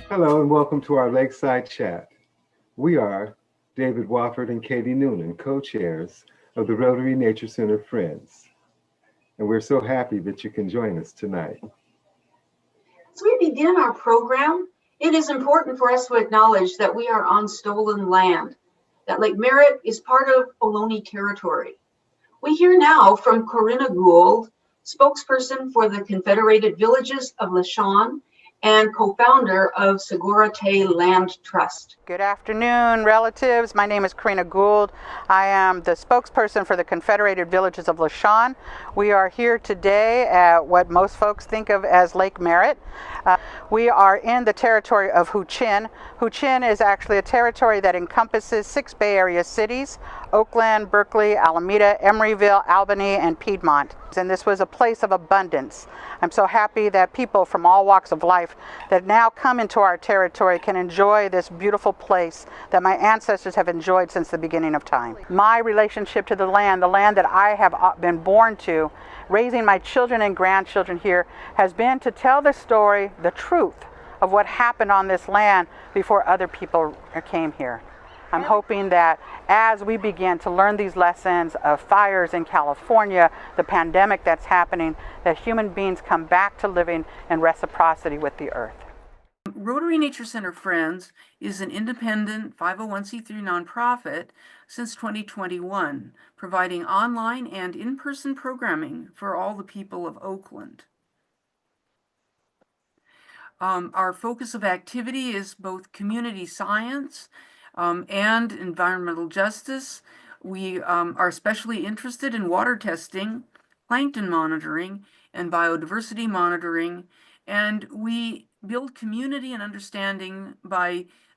Hello and welcome to our Lakeside chat. We are David Wofford and Katie Noonan, co-chairs of the Rotary Nature Center Friends. And we're so happy that you can join us tonight. As we begin our program, it is important for us to acknowledge that we are on stolen land, that Lake Merritt is part of Ohlone territory. We hear now from Corinna Gould, spokesperson for the Confederated Villages of Lashon and co-founder of Segura Te Land Trust. Good afternoon, relatives. My name is Corinna Gould. I am the spokesperson for the Confederated Villages of Lashon. We are here today at what most folks think of as Lake Merritt. We are in the territory of Chen. Chen is actually a territory that encompasses 6 Bay Area cities: Oakland, Berkeley, Alameda, Emeryville, Albany, and Piedmont. And this was a place of abundance. I'm so happy that people from all walks of life that now come into our territory can enjoy this beautiful place that my ancestors have enjoyed since the beginning of time. My relationship to the land that I have been born to, raising my children and grandchildren here, has been to tell the story, the truth of what happened on this land before other people came here. I'm hoping that as we begin to learn these lessons of fires in California, the pandemic that's happening, that human beings come back to living in reciprocity with the earth. Rotary Nature Center Friends is an independent 501c3 nonprofit since 2021, providing online and in-person programming for all the people of Oakland. Our focus of activity is both community science and environmental justice. We are especially interested in water testing, plankton monitoring, and biodiversity monitoring, and we build community and understanding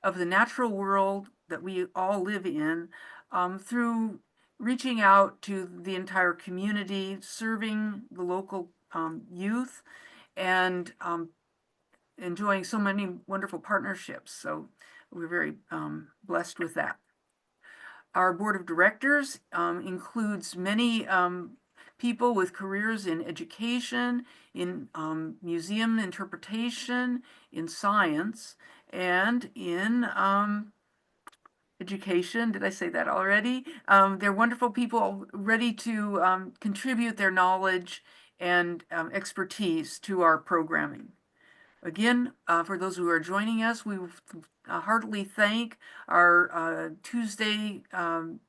of the natural world that we all live in through reaching out to the entire community, serving the local youth, and enjoying so many wonderful partnerships. So we're very blessed with that. Our board of directors includes many people with careers in education, in museum interpretation, in science, and in education. Did I say that already? They're wonderful people ready to contribute their knowledge and expertise to our programming. Again, for those who are joining us, we heartily thank our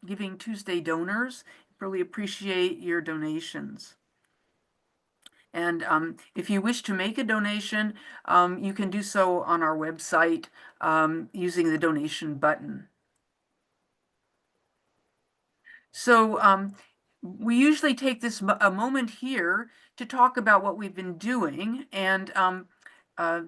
Giving Tuesday donors. Really appreciate your donations. And if you wish to make a donation, you can do so on our website using the donation button. So we usually take a moment here to talk about what we've been doing, and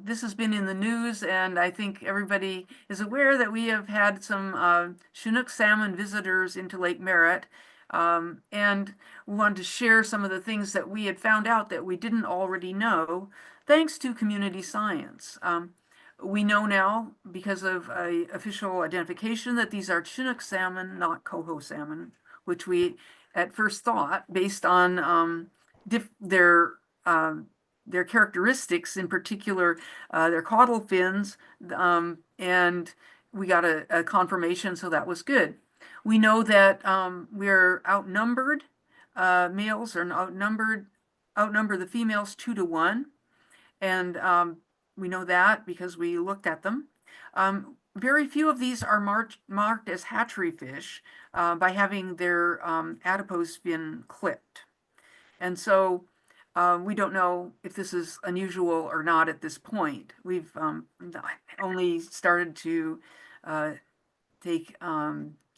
this has been in the news, and I think everybody is aware that we have had some Chinook salmon visitors into Lake Merritt, and we wanted to share some of the things that we had found out that we didn't already know, thanks to community science. We know now, because of official identification, that these are Chinook salmon, not coho salmon, which we at first thought, based on their characteristics, in particular their caudal fins, and we got a confirmation, so that was good. We know that we're outnumbered, males are outnumber the females 2 to 1, and we know that because we looked at them. Very few of these are marked as hatchery fish by having their adipose fin clipped, and so we don't know if this is unusual or not at this point. We've only started to take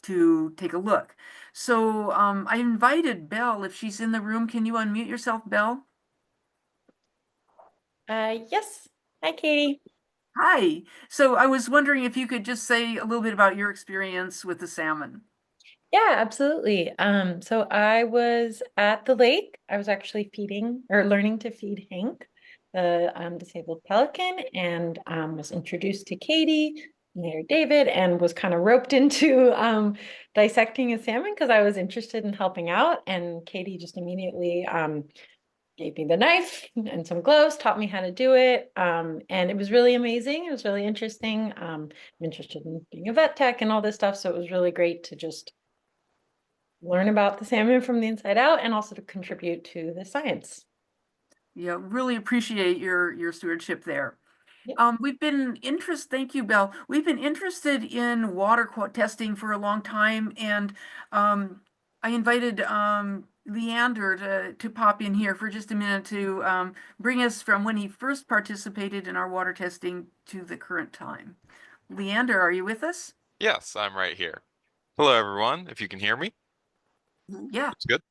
to take a look. So I invited Belle, if she's in the room. Can you unmute yourself, Belle? Yes. Hi, Katie. Hi. So I was wondering if you could just say a little bit about your experience with the salmon. Yeah, absolutely. So I was at the lake. I was actually feeding or learning to feed Hank, the disabled pelican, and was introduced to Katie and later David, and was kind of roped into dissecting a salmon because I was interested in helping out. And Katie just immediately gave me the knife and some gloves, taught me how to do it. And it was really amazing. It was really interesting. I'm interested in being a vet tech and all this stuff. So it was really great to just learn about the salmon from the inside out and also to contribute to the science. Yeah, really appreciate your stewardship there. Yeah. Thank you, Belle. We've been interested in testing for a long time, and I invited Leander to pop in here for just a minute to bring us from when he first participated in our water testing to the current time. Leander, are you with us? Yes, I'm right here. Hello, everyone, if you can hear me. Yeah. That's good.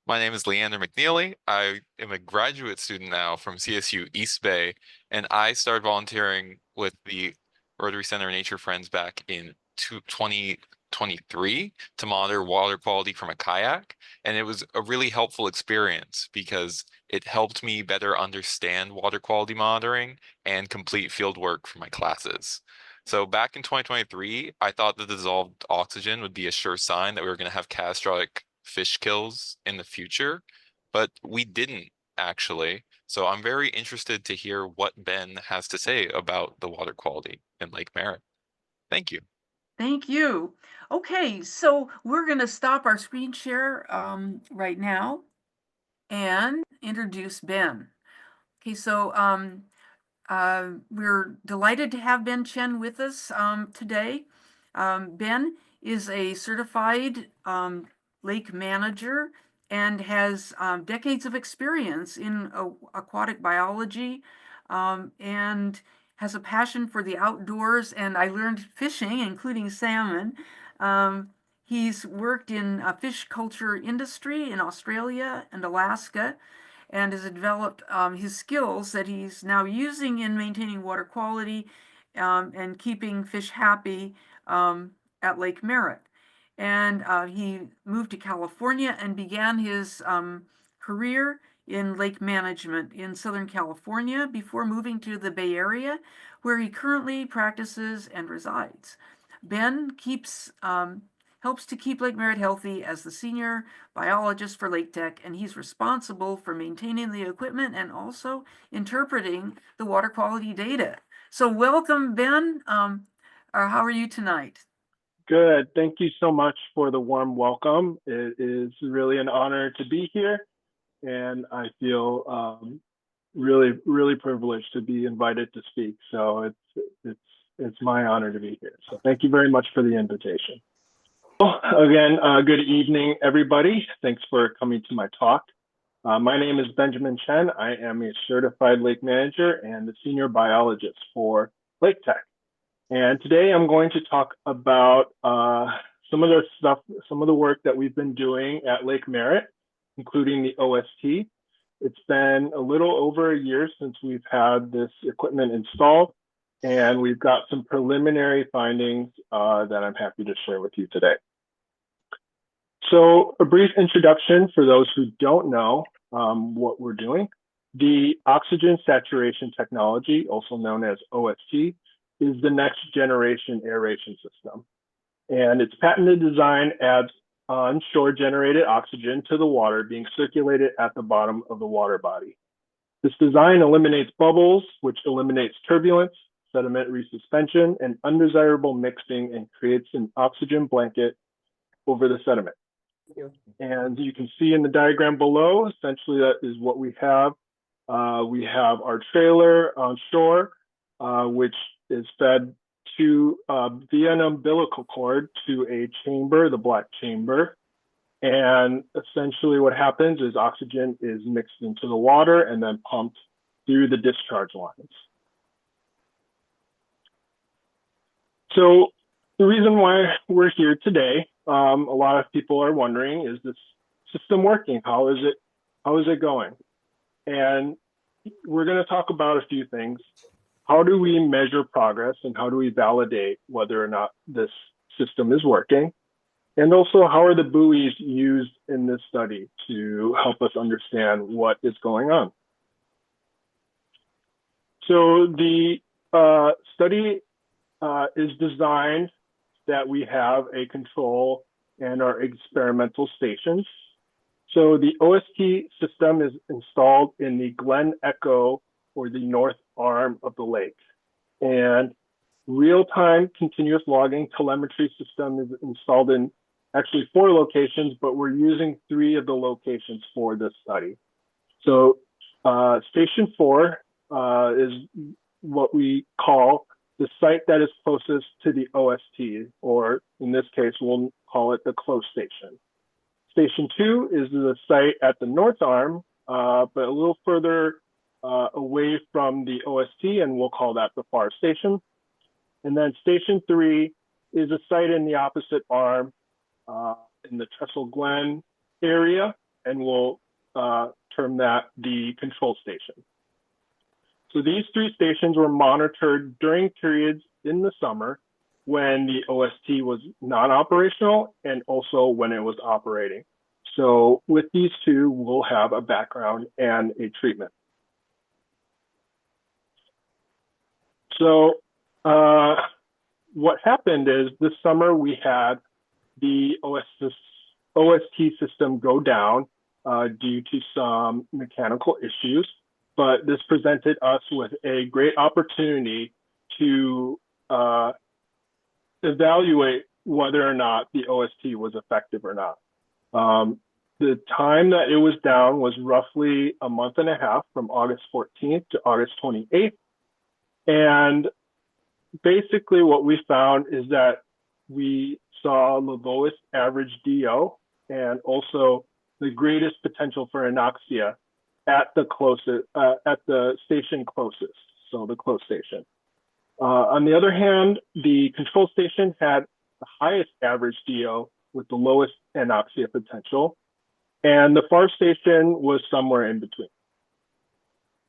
My name is Leander McNeely. I am a graduate student now from CSU East Bay, and I started volunteering with the Rotary Center Nature Friends back in 2023 to monitor water quality from a kayak. And it was a really helpful experience because it helped me better understand water quality monitoring and complete field work for my classes. So back in 2023, I thought that dissolved oxygen would be a sure sign that we were going to have catastrophic fish kills in the future, but we didn't actually. So I'm very interested to hear what Ben has to say about the water quality in Lake Merritt. Thank you. Thank you. Okay, so we're going to stop our screen share right now and introduce Ben. Okay, so we're delighted to have Ben Chen with us today. Ben is a certified lake manager and has decades of experience in aquatic biology and has a passion for the outdoors. And I learned fishing, including salmon. He's worked in fish culture industry in Australia and Alaska, and has developed his skills that he's now using in maintaining water quality and keeping fish happy at Lake Merritt. And he moved to California and began his career in lake management in Southern California before moving to the Bay Area, where he currently practices and resides. Ben helps to keep Lake Merritt healthy as the senior biologist for Lake Tech, and he's responsible for maintaining the equipment and also interpreting the water quality data. So welcome, Ben. How are you tonight? Good. Thank you so much for the warm welcome. It is really an honor to be here, and I feel really privileged to be invited to speak. So it's my honor to be here. So thank you very much for the invitation. Well, again, good evening, everybody. Thanks for coming to my talk. My name is Benjamin Chen. I am a certified lake manager and a senior biologist for Lake Tech. And today I'm going to talk about some of the work that we've been doing at Lake Merritt, including the OST. It's been a little over a year since we've had this equipment installed, and we've got some preliminary findings that I'm happy to share with you today. So a brief introduction for those who don't know what we're doing. The oxygen saturation technology, also known as OST, is the next generation aeration system. And its patented design adds onshore generated oxygen to the water being circulated at the bottom of the water body. This design eliminates bubbles, which eliminates turbulence, sediment resuspension, and undesirable mixing, and creates an oxygen blanket over the sediment. And you can see in the diagram below, essentially that is what we have. We have our trailer on shore, which is fed to via an umbilical cord to a chamber, the black chamber. And essentially what happens is oxygen is mixed into the water and then pumped through the discharge lines. So The reason why we're here today, a lot of people are wondering, is this system working? How is it going? And we're going to talk about a few things. How do we measure progress and how do we validate whether or not this system is working? And also, how are the buoys used in this study to help us understand what is going on? So the study is designed that we have a control and our experimental stations. So the OST system is installed in the Glen Echo, or the north arm of the lake. And real-time continuous logging telemetry system is installed in actually 4 locations, but we're using 3 of the locations for this study. So station 4 is what we call the site that is closest to the OST, or in this case, we'll call it the close station. Station 2 is the site at the north arm, but a little further away from the OST, and we'll call that the far station. And then Station 3 is a site in the opposite arm in the Trestle Glen area, and we'll term that the control station. So these 3 stations were monitored during periods in the summer when the OST was non-operational and also when it was operating. So with these 2, we'll have a background and a treatment. So what happened is this summer we had the OST system go down due to some mechanical issues, but this presented us with a great opportunity to evaluate whether or not the OST was effective or not. The time that it was down was roughly a month and a half, from August 14th to August 28th. And basically what we found is that we saw the lowest average DO and also the greatest potential for anoxia at the closest, at the station closest, so the close station. On the other hand, the control station had the highest average DO with the lowest anoxia potential, and the far station was somewhere in between.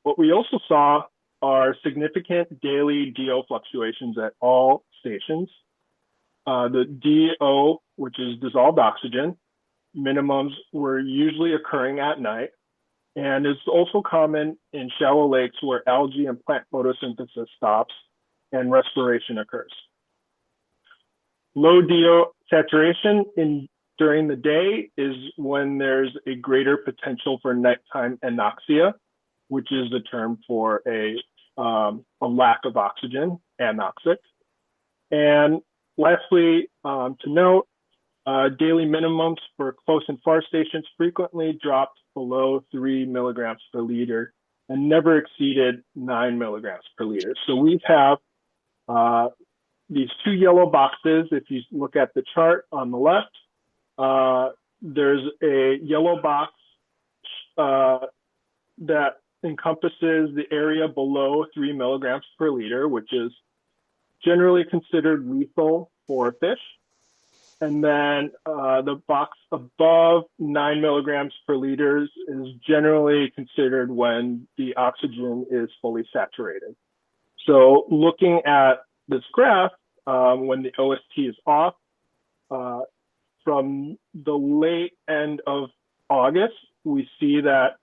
What we also saw are significant daily DO fluctuations at all stations. The DO, which is dissolved oxygen, minimums were usually occurring at night, and it's also common in shallow lakes where algae and plant photosynthesis stops and respiration occurs. Low DO saturation during the day is when there's a greater potential for nighttime anoxia, which is the term for a lack of oxygen, anoxic. And lastly, to note, daily minimums for close and far stations frequently dropped below 3 milligrams per liter and never exceeded 9 milligrams per liter. So we have these 2 yellow boxes. If you look at the chart on the left, there's a yellow box that encompasses the area below 3 milligrams per liter, which is generally considered lethal for fish. And then the box above 9 milligrams per liter is generally considered when the oxygen is fully saturated. So looking at this graph, when the OST is off, from the late end of August, we see that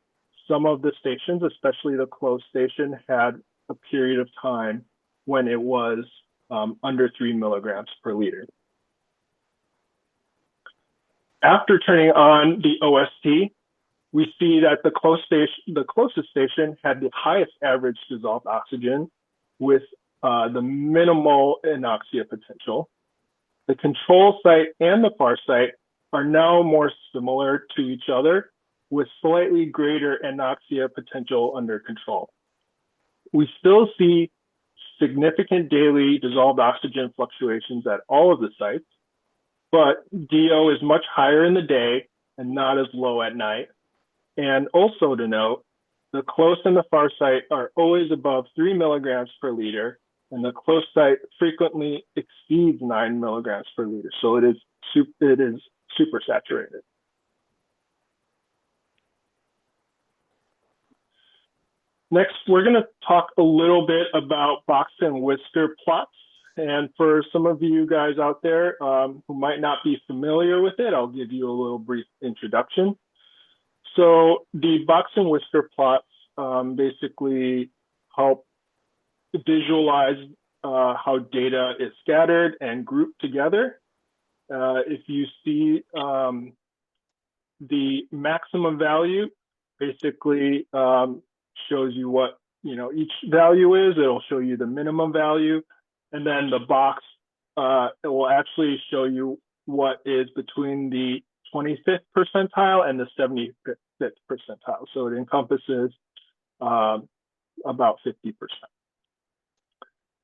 some of the stations, especially the close station, had a period of time when it was under 3 milligrams per liter. After turning on the OST, we see that the closest station had the highest average dissolved oxygen with the minimal anoxia potential. The control site and the far site are now more similar to each other with slightly greater anoxia potential under control. We still see significant daily dissolved oxygen fluctuations at all of the sites, but DO is much higher in the day and not as low at night. And also to note, the close and the far site are always above 3 milligrams per liter, and the close site frequently exceeds 9 milligrams per liter. So it is super saturated. Next, we're going to talk a little bit about box and whisker plots. And for some of you guys out there who might not be familiar with it, I'll give you a little brief introduction. So the box and whisker plots basically help visualize how data is scattered and grouped together. If you see the maximum value, basically shows you what each value is. It'll show you the minimum value, and then the box it will actually show you what is between the 25th percentile and the 75th percentile. So it encompasses about 50%.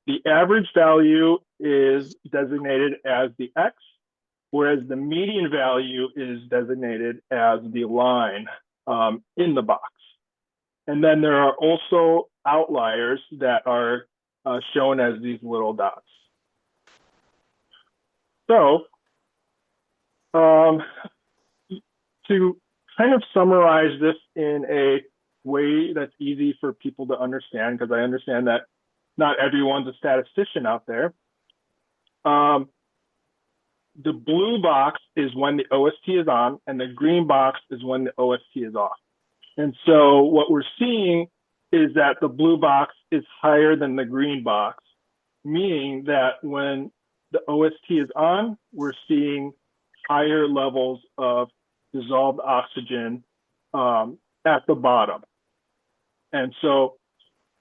The average value is designated as the X, whereas the median value is designated as the line in the box. And then there are also outliers that are shown as these little dots. So to kind of summarize this in a way that's easy for people to understand, because I understand that not everyone's a statistician out there. The blue box is when the OST is on, and the green box is when the OST is off. And so what we're seeing is that the blue box is higher than the green box, meaning that when the OST is on, we're seeing higher levels of dissolved oxygen at the bottom. And so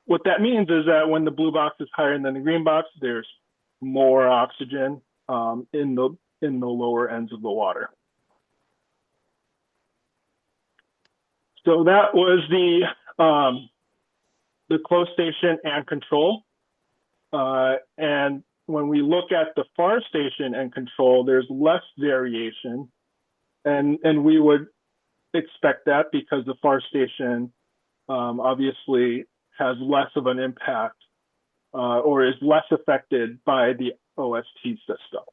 what that means is that when the blue box is higher than the green box, there's more oxygen in the lower ends of the water. So that was the close station and control. And when we look at the far station and control, there's less variation. And we would expect that because the far station obviously has less of an impact or is less affected by the OST system.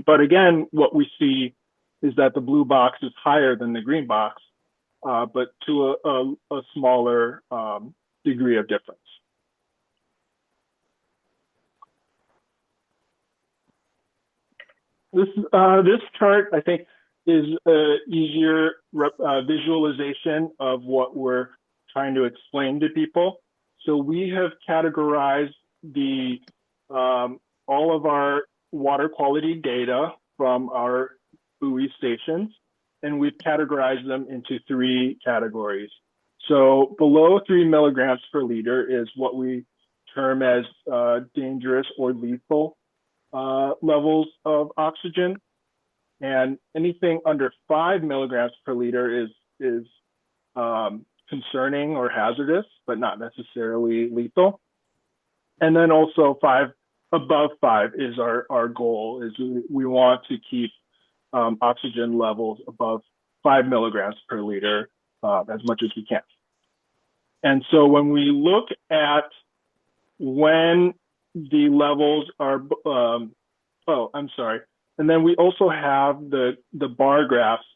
But again, what we see is that the blue box is higher than the green box, but to a smaller degree of difference. This chart, I think, is an easier visualization of what we're trying to explain to people. So we have categorized all of our water quality data from our buoy stations, and we've categorized them into 3 categories. So below 3 milligrams per liter is what we term as dangerous or lethal levels of oxygen. And anything under 5 milligrams per liter is concerning or hazardous, but not necessarily lethal. And then also above 5 is our goal, is we want to keep oxygen levels above 5 milligrams per liter as much as we can. And so when we look at when the levels are, and then we also have the bar graphs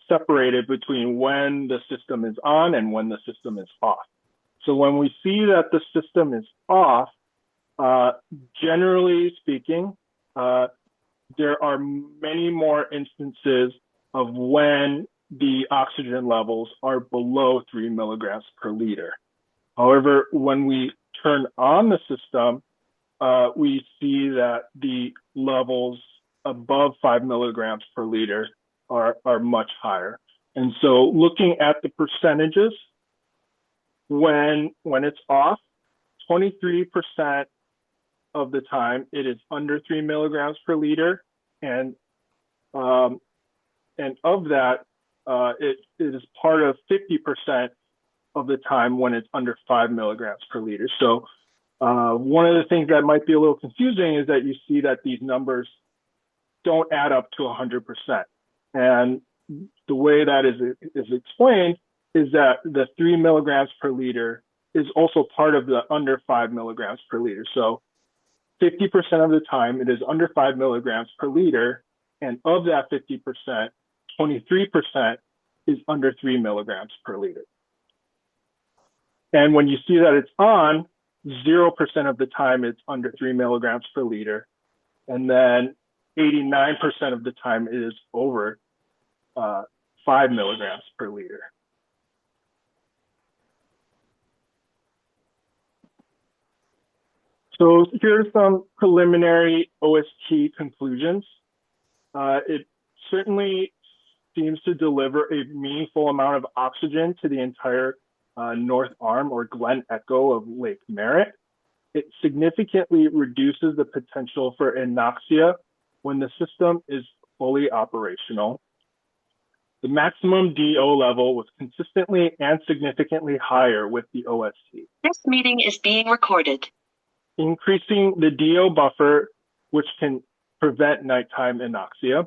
separated between when the system is on and when the system is off. So when we see that the system is off, generally speaking, there are many more instances of when the oxygen levels are below 3 milligrams per liter. However, when we turn on the system, we see that the levels above 5 milligrams per liter are much higher. And so looking at the percentages, when it's off, 23% of the time it is under 3 milligrams per liter, and of that, it is part of 50% of the time when it's under 5 milligrams per liter. So one of the things that might be a little confusing is that you see that these numbers don't add up to 100%. And the way that is explained is that the 3 milligrams per liter is also part of the under 5 milligrams per liter. So 50% of the time it is under 5 milligrams per liter. And of that 50%, 23% is under 3 milligrams per liter. And when you see that it's on, 0% of the time it's under 3 milligrams per liter. And then 89% of the time it is over 5 milligrams per liter. So here are some preliminary OST conclusions. It certainly seems to deliver a meaningful amount of oxygen to the entire north arm or Glen Echo of Lake Merritt. It significantly reduces the potential for anoxia when the system is fully operational. The maximum DO level was consistently and significantly higher with the OST. This meeting is being recorded. Increasing the DO buffer, which can prevent nighttime anoxia.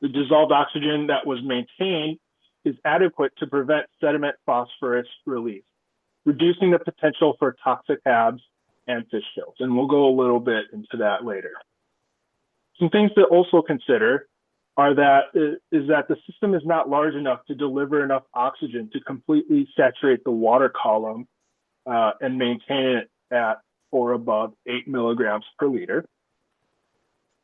The dissolved oxygen that was maintained is adequate to prevent sediment phosphorus release, reducing the potential for toxic HABs and fish kills. And we'll go a little bit into that later. Some things to also consider are that the system is not large enough to deliver enough oxygen to completely saturate the water column and maintain it at or above 8 milligrams per liter.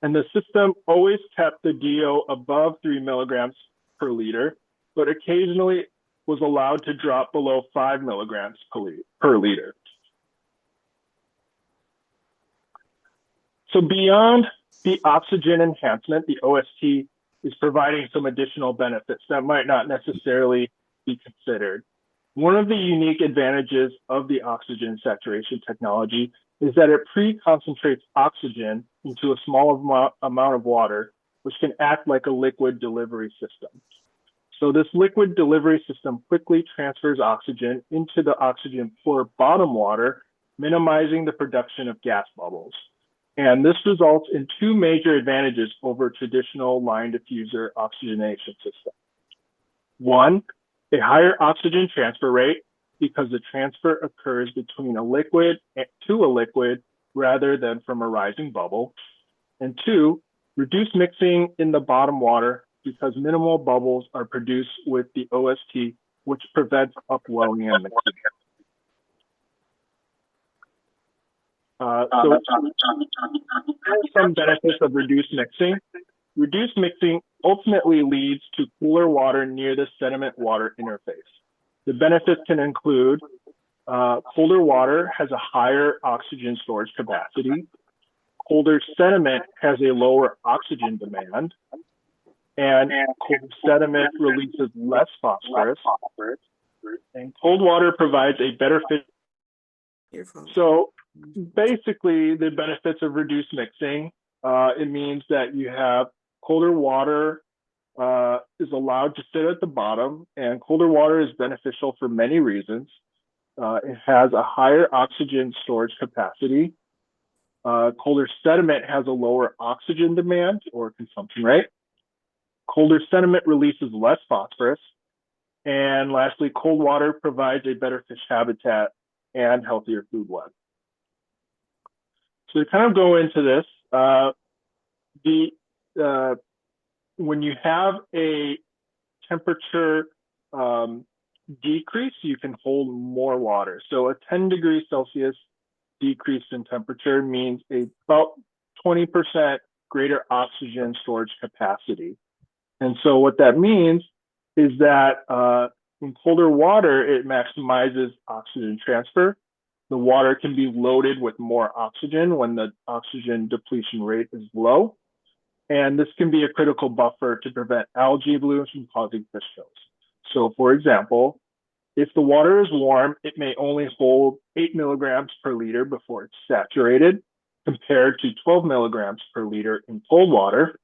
And the system always kept the DO above 3 milligrams per liter, but occasionally was allowed to drop below 5 milligrams per liter. So beyond the oxygen enhancement, the OST is providing some additional benefits that might not necessarily be considered. One of the unique advantages of the oxygen saturation technology is that it pre-concentrates oxygen into a small amount of water, which can act like a liquid delivery system. So this liquid delivery system quickly transfers oxygen into the oxygen poor bottom water, minimizing the production of gas bubbles. And this results in two major advantages over traditional line diffuser oxygenation system. One, a higher oxygen transfer rate because the transfer occurs between a liquid to a liquid rather than from a rising bubble. And two, reduced mixing in the bottom water because minimal bubbles are produced with the OST, which prevents upwelling and mixing. So some benefits of reduced mixing. Reduced mixing ultimately leads to cooler water near the sediment water interface. The benefits can include colder water has a higher oxygen storage capacity. Colder sediment has a lower oxygen demand. And cold sediment releases less phosphorus. And cold water provides a better fit. So basically, the benefits of reduced mixing, it means that you have colder water is allowed to sit at the bottom, and colder water is beneficial for many reasons. It has a higher oxygen storage capacity. Colder sediment has a lower oxygen demand or consumption rate. Colder sediment releases less phosphorus. And lastly, cold water provides a better fish habitat and healthier food web. So to kind of go into this, when you have a temperature decrease, you can hold more water. So a 10 degrees Celsius decrease in temperature means about 20% greater oxygen storage capacity. And so what that means is that in colder water, it maximizes oxygen transfer. The water can be loaded with more oxygen when the oxygen depletion rate is low. And this can be a critical buffer to prevent algae blooms from causing fish kills. So for example, if the water is warm, it may only hold 8 milligrams per liter before it's saturated, compared to 12 milligrams per liter in cold water.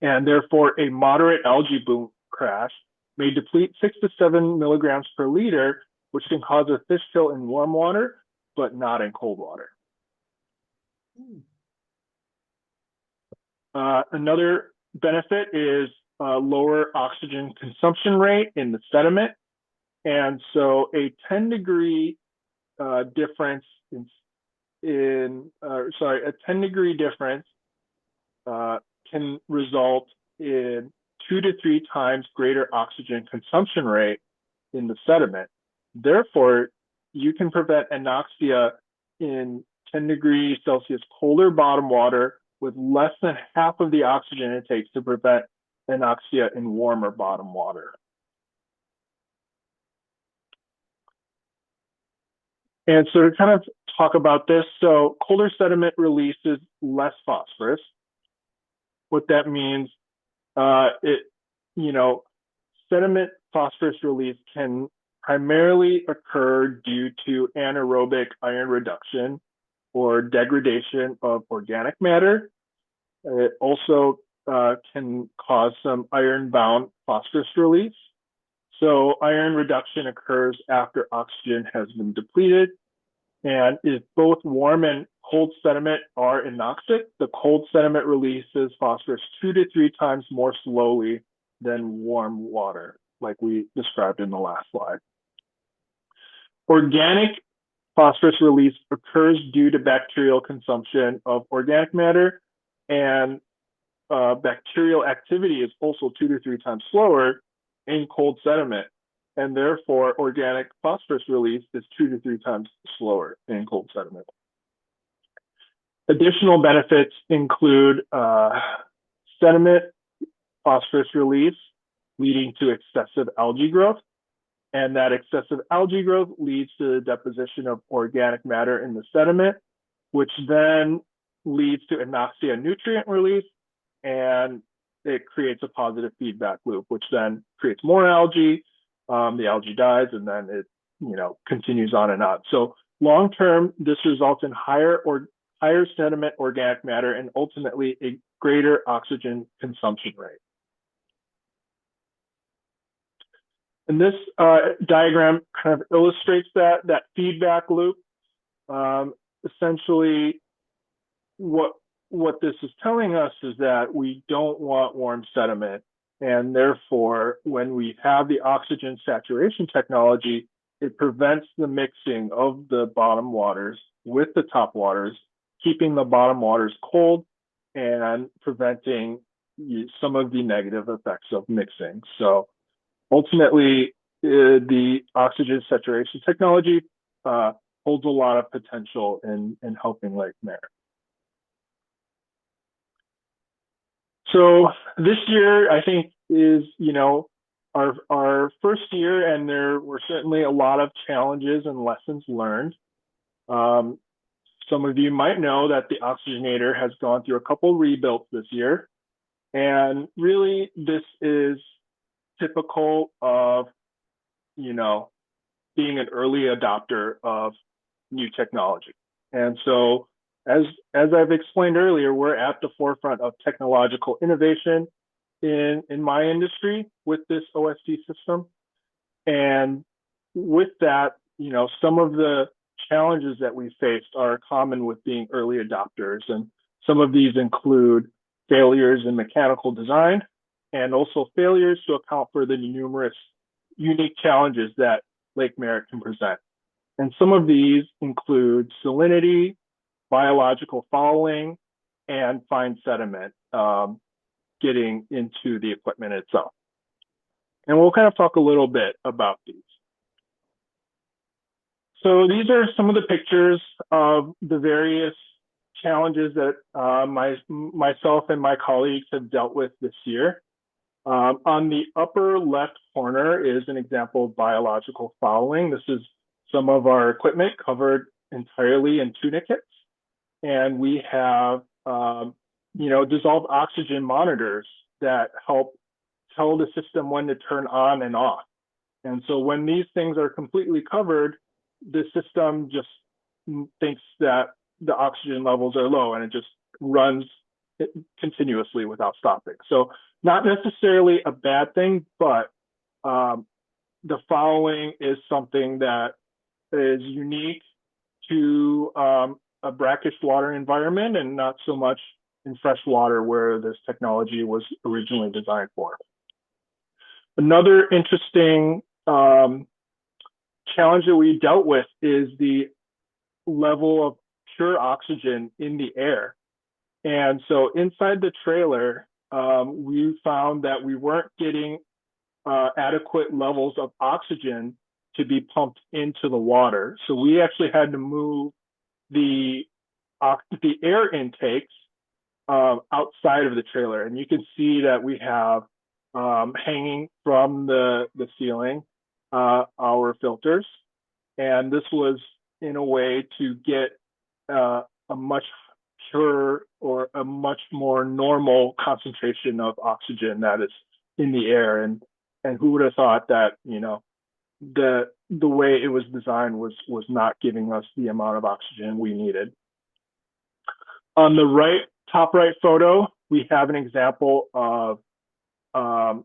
And therefore, a moderate algae bloom crash may deplete 6 to 7 milligrams per liter, which can cause a fish kill in warm water, but not in cold water. Another benefit is lower oxygen consumption rate in the sediment. And so a 10-degree difference a 10-degree difference can result in 2 to 3 times greater oxygen consumption rate in the sediment. Therefore, you can prevent anoxia in 10 degrees Celsius colder bottom water with less than half of the oxygen it takes to prevent anoxia in warmer bottom water. And so to kind of talk about this, so colder sediment releases less phosphorus. What that means, sediment phosphorus release can primarily occur due to anaerobic iron reduction or degradation of organic matter. It also can cause some iron-bound phosphorus release. So iron reduction occurs after oxygen has been depleted. And if both warm and cold sediment are anoxic, the cold sediment releases phosphorus 2 to 3 times more slowly than warm water, like we described in the last slide. Organic phosphorus release occurs due to bacterial consumption of organic matter, and bacterial activity is also 2 to 3 times slower in cold sediment, and therefore organic phosphorus release is 2 to 3 times slower in cold sediment. Additional benefits include sediment phosphorus release leading to excessive algae growth, and that excessive algae growth leads to the deposition of organic matter in the sediment, which then leads to anoxia nutrient release, and it creates a positive feedback loop, which then creates more algae. The algae dies, and then it continues on and on. So long term, this results in higher sediment organic matter and ultimately a greater oxygen consumption rate. And this diagram kind of illustrates that feedback loop. Essentially, what this is telling us is that we don't want warm sediment, and therefore, when we have the oxygen saturation technology, it prevents the mixing of the bottom waters with the top waters, keeping the bottom waters cold and preventing some of the negative effects of mixing. So ultimately, the oxygen saturation technology holds a lot of potential in helping Lake Merritt. So this year, I think, is our first year, and there were certainly a lot of challenges and lessons learned. Some of you might know that the oxygenator has gone through a couple rebuilds this year, and really this is typical of being an early adopter of new technology. And so as I've explained earlier, we're at the forefront of technological innovation in my industry with this OSD system. And with that, some of the challenges that we faced are common with being early adopters. And some of these include failures in mechanical design and also failures to account for the numerous unique challenges that Lake Merritt can present. And some of these include salinity, biological fouling, and fine sediment getting into the equipment itself. And we'll kind of talk a little bit about these. So these are some of the pictures of the various challenges that myself and my colleagues have dealt with this year. On the upper left corner is an example of biological fouling. This is some of our equipment covered entirely in tunicates. And we have, dissolved oxygen monitors that help tell the system when to turn on and off. And so when these things are completely covered, the system just thinks that the oxygen levels are low, and it just runs continuously without stopping. So not necessarily a bad thing, but the fouling is something that is unique to a brackish water environment and not so much in fresh water where this technology was originally designed for. Another interesting challenge that we dealt with is the level of pure oxygen in the air. And so inside the trailer, we found that we weren't getting adequate levels of oxygen to be pumped into the water. So we actually had to move the air intakes outside of the trailer. And you can see that we have hanging from the ceiling our filters. And this was in a way to get a much pure or a much more normal concentration of oxygen that is in the air. And who would have thought that, you know, the way it was designed was not giving us the amount of oxygen we needed. On the top right photo, we have an example of a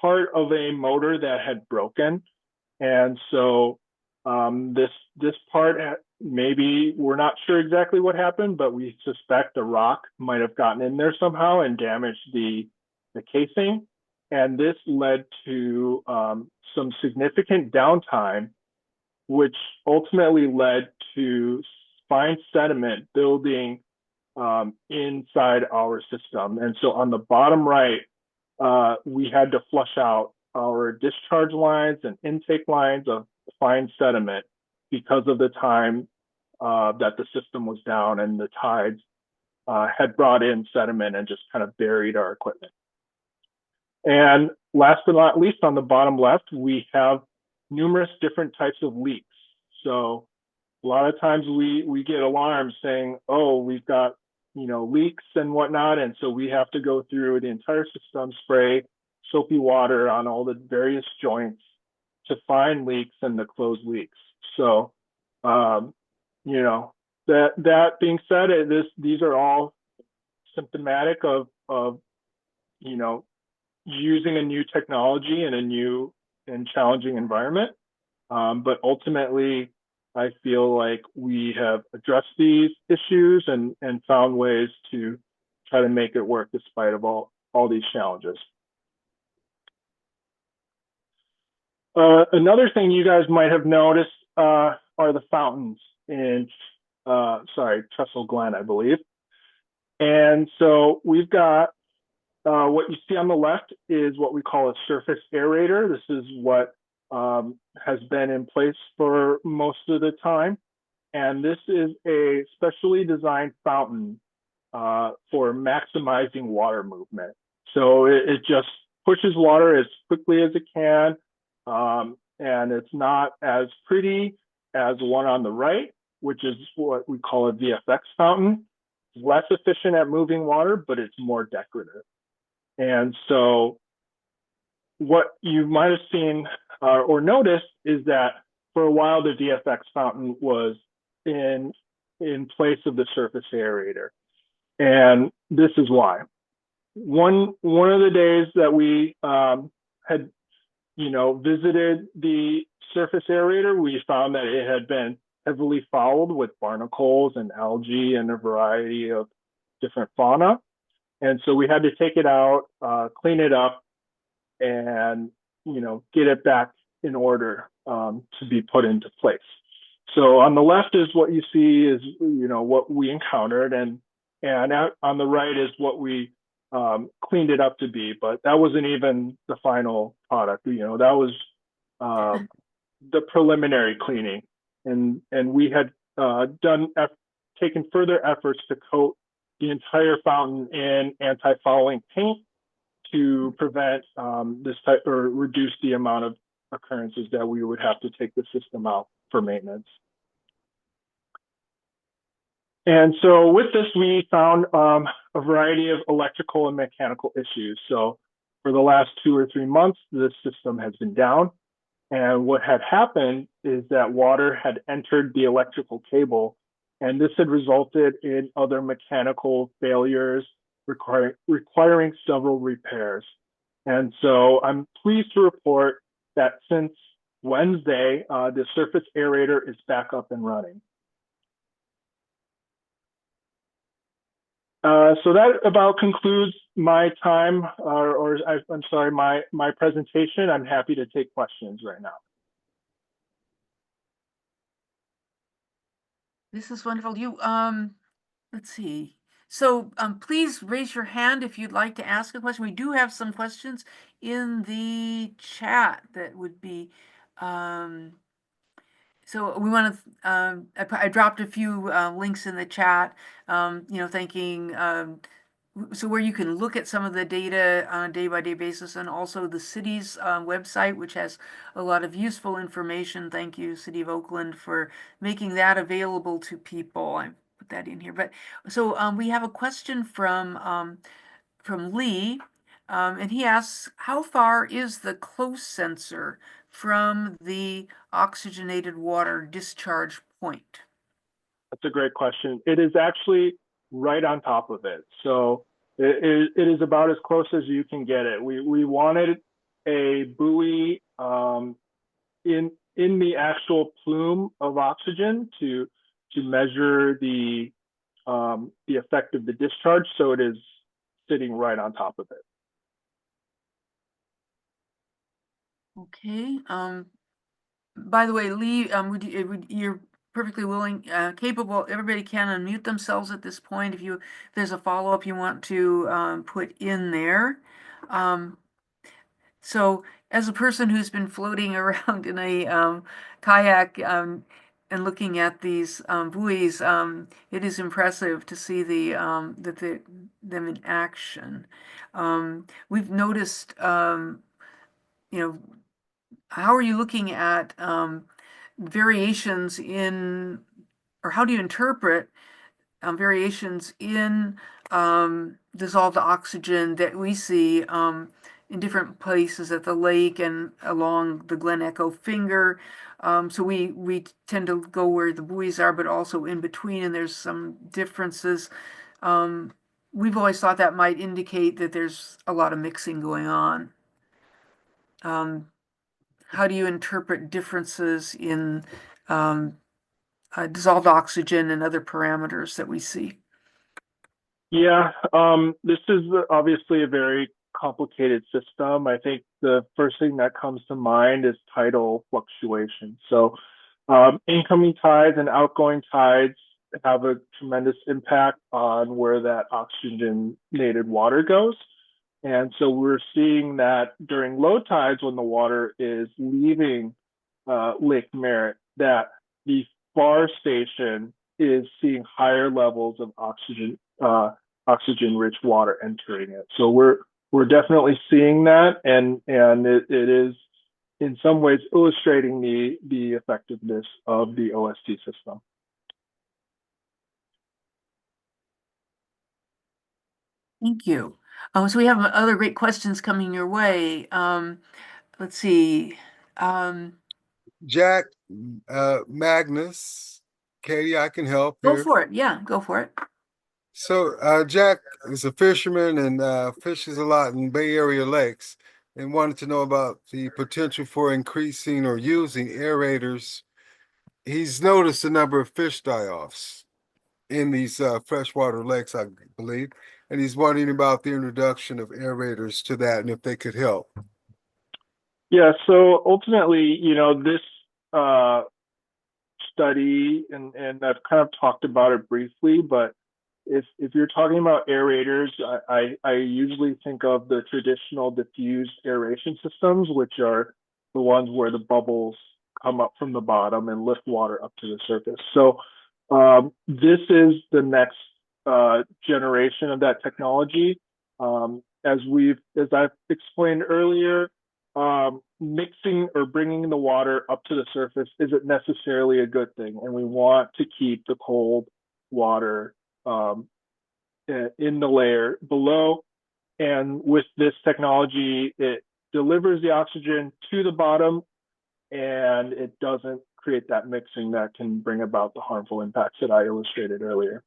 part of a motor that had broken. And so this part, maybe we're not sure exactly what happened, but we suspect a rock might have gotten in there somehow and damaged the casing. And this led to some significant downtime, which ultimately led to fine sediment building inside our system. And so on the bottom right, we had to flush out our discharge lines and intake lines of fine sediment because of the time that the system was down and the tides had brought in sediment and just kind of buried our equipment. And last but not least, on the bottom left, we have numerous different types of leaks. So a lot of times we get alarms saying, oh, we've got, you know, leaks and whatnot. And so we have to go through the entire system, spray soapy water on all the various joints to find leaks and to close leaks. So, you know, that being said, these are all symptomatic of, you know, using a new technology in a new and challenging environment. But ultimately, I feel like we have addressed these issues and found ways to try to make it work despite of all these challenges. Another thing you guys might have noticed are the fountains in, Trestle Glen, I believe. And so we've got what you see on the left is what we call a surface aerator. This is what has been in place for most of the time. And this is a specially designed fountain for maximizing water movement. So it just pushes water as quickly as it can. And it's not as pretty as the one on the right, which is what we call a VFX fountain. It's less efficient at moving water, but it's more decorative. And so what you might have seen or noticed is that for a while, the VFX fountain was in place of the surface aerator. And this is why. One of the days that we had, you know, visited the surface aerator, we found that it had been heavily fouled with barnacles and algae and a variety of different fauna. And so we had to take it out, clean it up, and, you know, get it back in order to be put into place. So on the left is what you see is, you know, what we encountered, and on the right is what we cleaned it up to be. But that wasn't even the final product. You know, that was the preliminary cleaning, and we had taken further efforts to coat the entire fountain in anti-fouling paint to prevent this type or reduce the amount of occurrences that we would have to take the system out for maintenance. And so with this, we found a variety of electrical and mechanical issues. So for the last 2 or 3 months, the system has been down. And what had happened is that water had entered the electrical cable, and this had resulted in other mechanical failures requiring several repairs. And so I'm pleased to report that since Wednesday, the surface aerator is back up and running. So that about concludes my time, I'm sorry, my presentation. I'm happy to take questions right now. This is wonderful. Let's see. So please raise your hand if you'd like to ask a question. We do have some questions in the chat that would be, so we want to, I dropped a few links in the chat, thanking, so where you can look at some of the data on a day-by-day basis, and also the city's website, which has a lot of useful information. Thank you, City of Oakland, for making that available to people. I put that in here. But so we have a question from Lee, and he asks, how far is the close sensor from the oxygenated water discharge point? That's a great question. It is actually right on top of it. So it is about as close as you can get it. We wanted a buoy in the actual plume of oxygen to measure the effect of the discharge. So it is sitting right on top of it. Okay. By the way, Lee, you're perfectly willing, capable. Everybody can unmute themselves at this point. If there's a follow-up you want to put in there. So as a person who's been floating around in a kayak and looking at these buoys, it is impressive to see them in action. We've noticed, how are you looking at variations in, or how do you interpret variations in dissolved oxygen that we see in different places at the lake and along the Glen Echo Finger? So we tend to go where the buoys are, but also in between, and there's some differences. We've always thought that might indicate that there's a lot of mixing going on. How do you interpret differences in dissolved oxygen and other parameters that we see? Yeah, this is obviously a very complicated system. I think the first thing that comes to mind is tidal fluctuation. So incoming tides and outgoing tides have a tremendous impact on where that oxygenated water goes. And so we're seeing that during low tides, when the water is leaving Lake Merritt, that the far station is seeing higher levels of oxygen-rich water entering it. So we're definitely seeing that, and it is in some ways illustrating the effectiveness of the OST system. Thank you. So we have other great questions coming your way. Let's see. Jack, Magnus, Katie, I can help Go here. for it. Yeah, go for it. So Jack is a fisherman and fishes a lot in Bay Area lakes and wanted to know about the potential for increasing or using aerators. He's noticed a number of fish die-offs in these freshwater lakes, I believe, and he's wondering about the introduction of aerators to that and if they could help. Yeah, so ultimately, this study, and I've kind of talked about it briefly, but if you're talking about aerators, I usually think of the traditional diffused aeration systems, which are the ones where the bubbles come up from the bottom and lift water up to the surface. So this is the next generation of that technology. As I've explained earlier, mixing or bringing the water up to the surface isn't necessarily a good thing, and we want to keep the cold water in the layer below. And with this technology, it delivers the oxygen to the bottom, and it doesn't create that mixing that can bring about the harmful impacts that I illustrated earlier.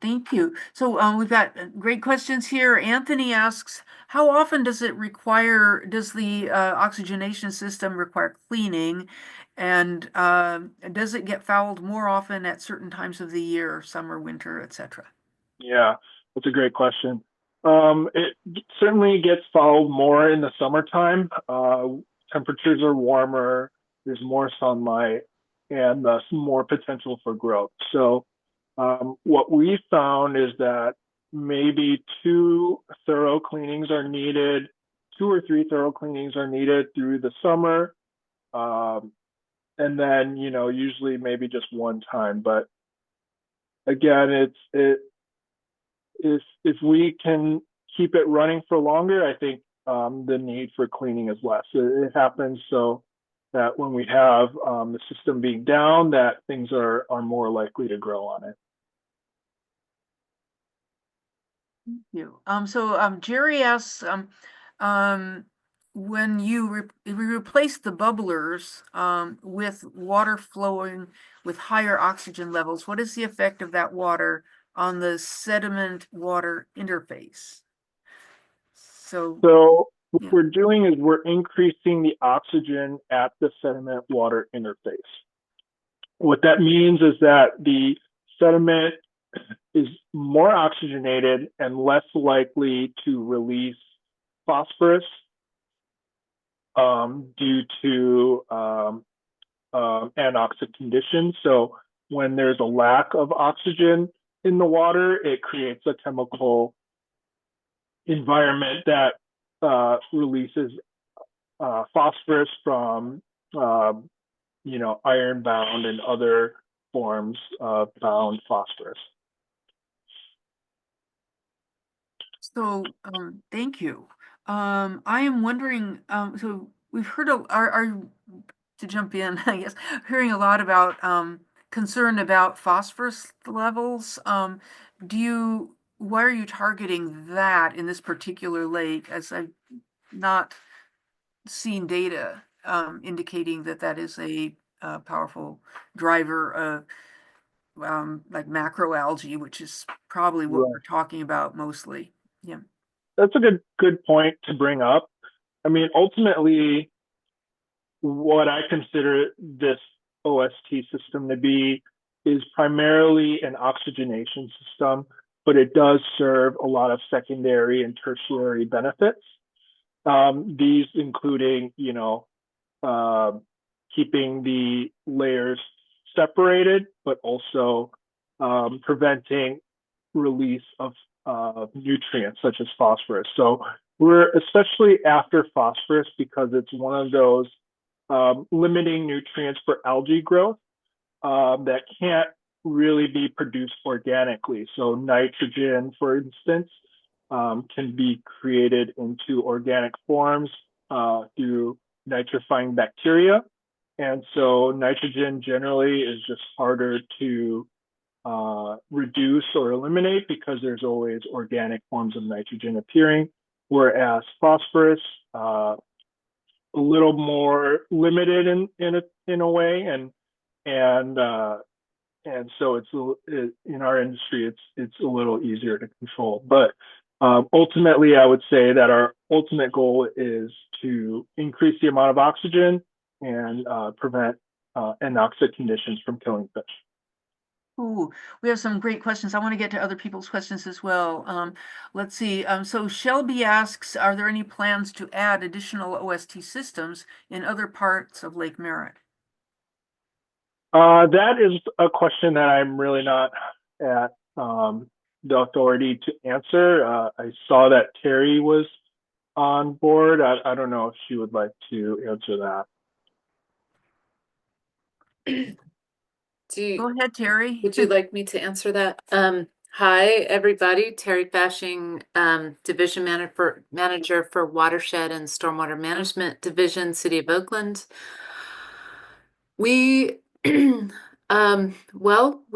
Thank you. So we've got great questions here. Anthony asks, how often does the oxygenation system require cleaning? And does it get fouled more often at certain times of the year, summer, winter, etc.? Yeah, that's a great question. It certainly gets fouled more in the summertime. Temperatures are warmer, there's more sunlight, and thus more potential for growth. So, what we found is that maybe two thorough cleanings are needed, 2 or 3 thorough cleanings are needed through the summer. And then, usually maybe just one time. But again, if we can keep it running for longer, I think the need for cleaning is less. It happens so that when we have the system being down, that things are more likely to grow on it. Thank you. So Jerry asks, when you replace the bubblers with water flowing with higher oxygen levels, what is the effect of that water on the sediment water interface? So what yeah. we're doing is we're increasing the oxygen at the sediment water interface. What that means is that the sediment is more oxygenated and less likely to release phosphorus due to anoxic conditions. So when there's a lack of oxygen in the water, it creates a chemical environment that releases phosphorus from iron bound and other forms of bound phosphorus. So thank you. I am wondering, so we've heard to jump in, I guess, hearing a lot about concern about phosphorus levels. Why are you targeting that in this particular lake, as I've not seen data indicating that is a powerful driver of like macroalgae, which is probably what Right. we're talking about mostly. Yeah. That's a good point to bring up. I mean, ultimately, what I consider this OST system to be is primarily an oxygenation system, but it does serve a lot of secondary and tertiary benefits. These including, keeping the layers separated, but also preventing release of nutrients such as phosphorus. So we're especially after phosphorus because it's one of those limiting nutrients for algae growth that can't really be produced organically. So nitrogen, for instance, can be created into organic forms through nitrifying bacteria. And so nitrogen generally is just harder to reduce or eliminate because there's always organic forms of nitrogen appearing, whereas phosphorus a little more limited in a way, and so in our industry it's a little easier to control. But ultimately, I would say that our ultimate goal is to increase the amount of oxygen and prevent anoxic conditions from killing fish. Ooh, we have some great questions. I want to get to other people's questions as well. Let's see. So Shelby asks, are there any plans to add additional OST systems in other parts of Lake Merritt? That is a question that I'm really not at the authority to answer. I saw that Terry was on board. I don't know if she would like to answer that. Go ahead, Terry. Would you like me to answer that? Hi, everybody. Terry Fashing, Division Manager for Watershed and Stormwater Management Division, City of Oakland. We, we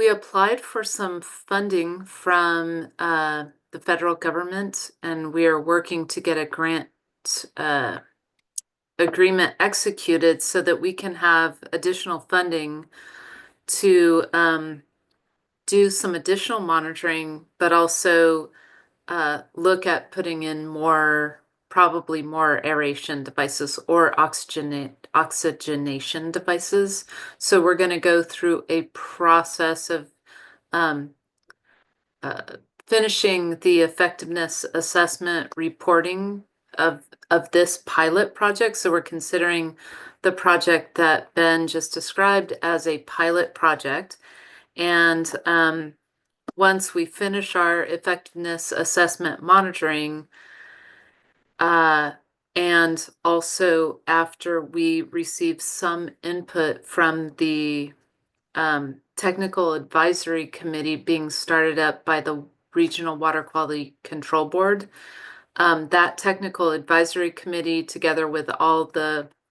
applied for some funding from the federal government, and we are working to get a grant agreement executed so that we can have additional funding to do some additional monitoring, but also look at putting in probably more aeration devices or oxygenate oxygenation devices. So we're going to go through a process of um, finishing the effectiveness assessment reporting of this pilot project. So we're considering the project that Ben just described as a pilot project. And once we finish our effectiveness assessment monitoring, and also after we receive some input from the technical advisory committee being started up by the Regional Water Quality Control Board, that technical advisory committee, together with all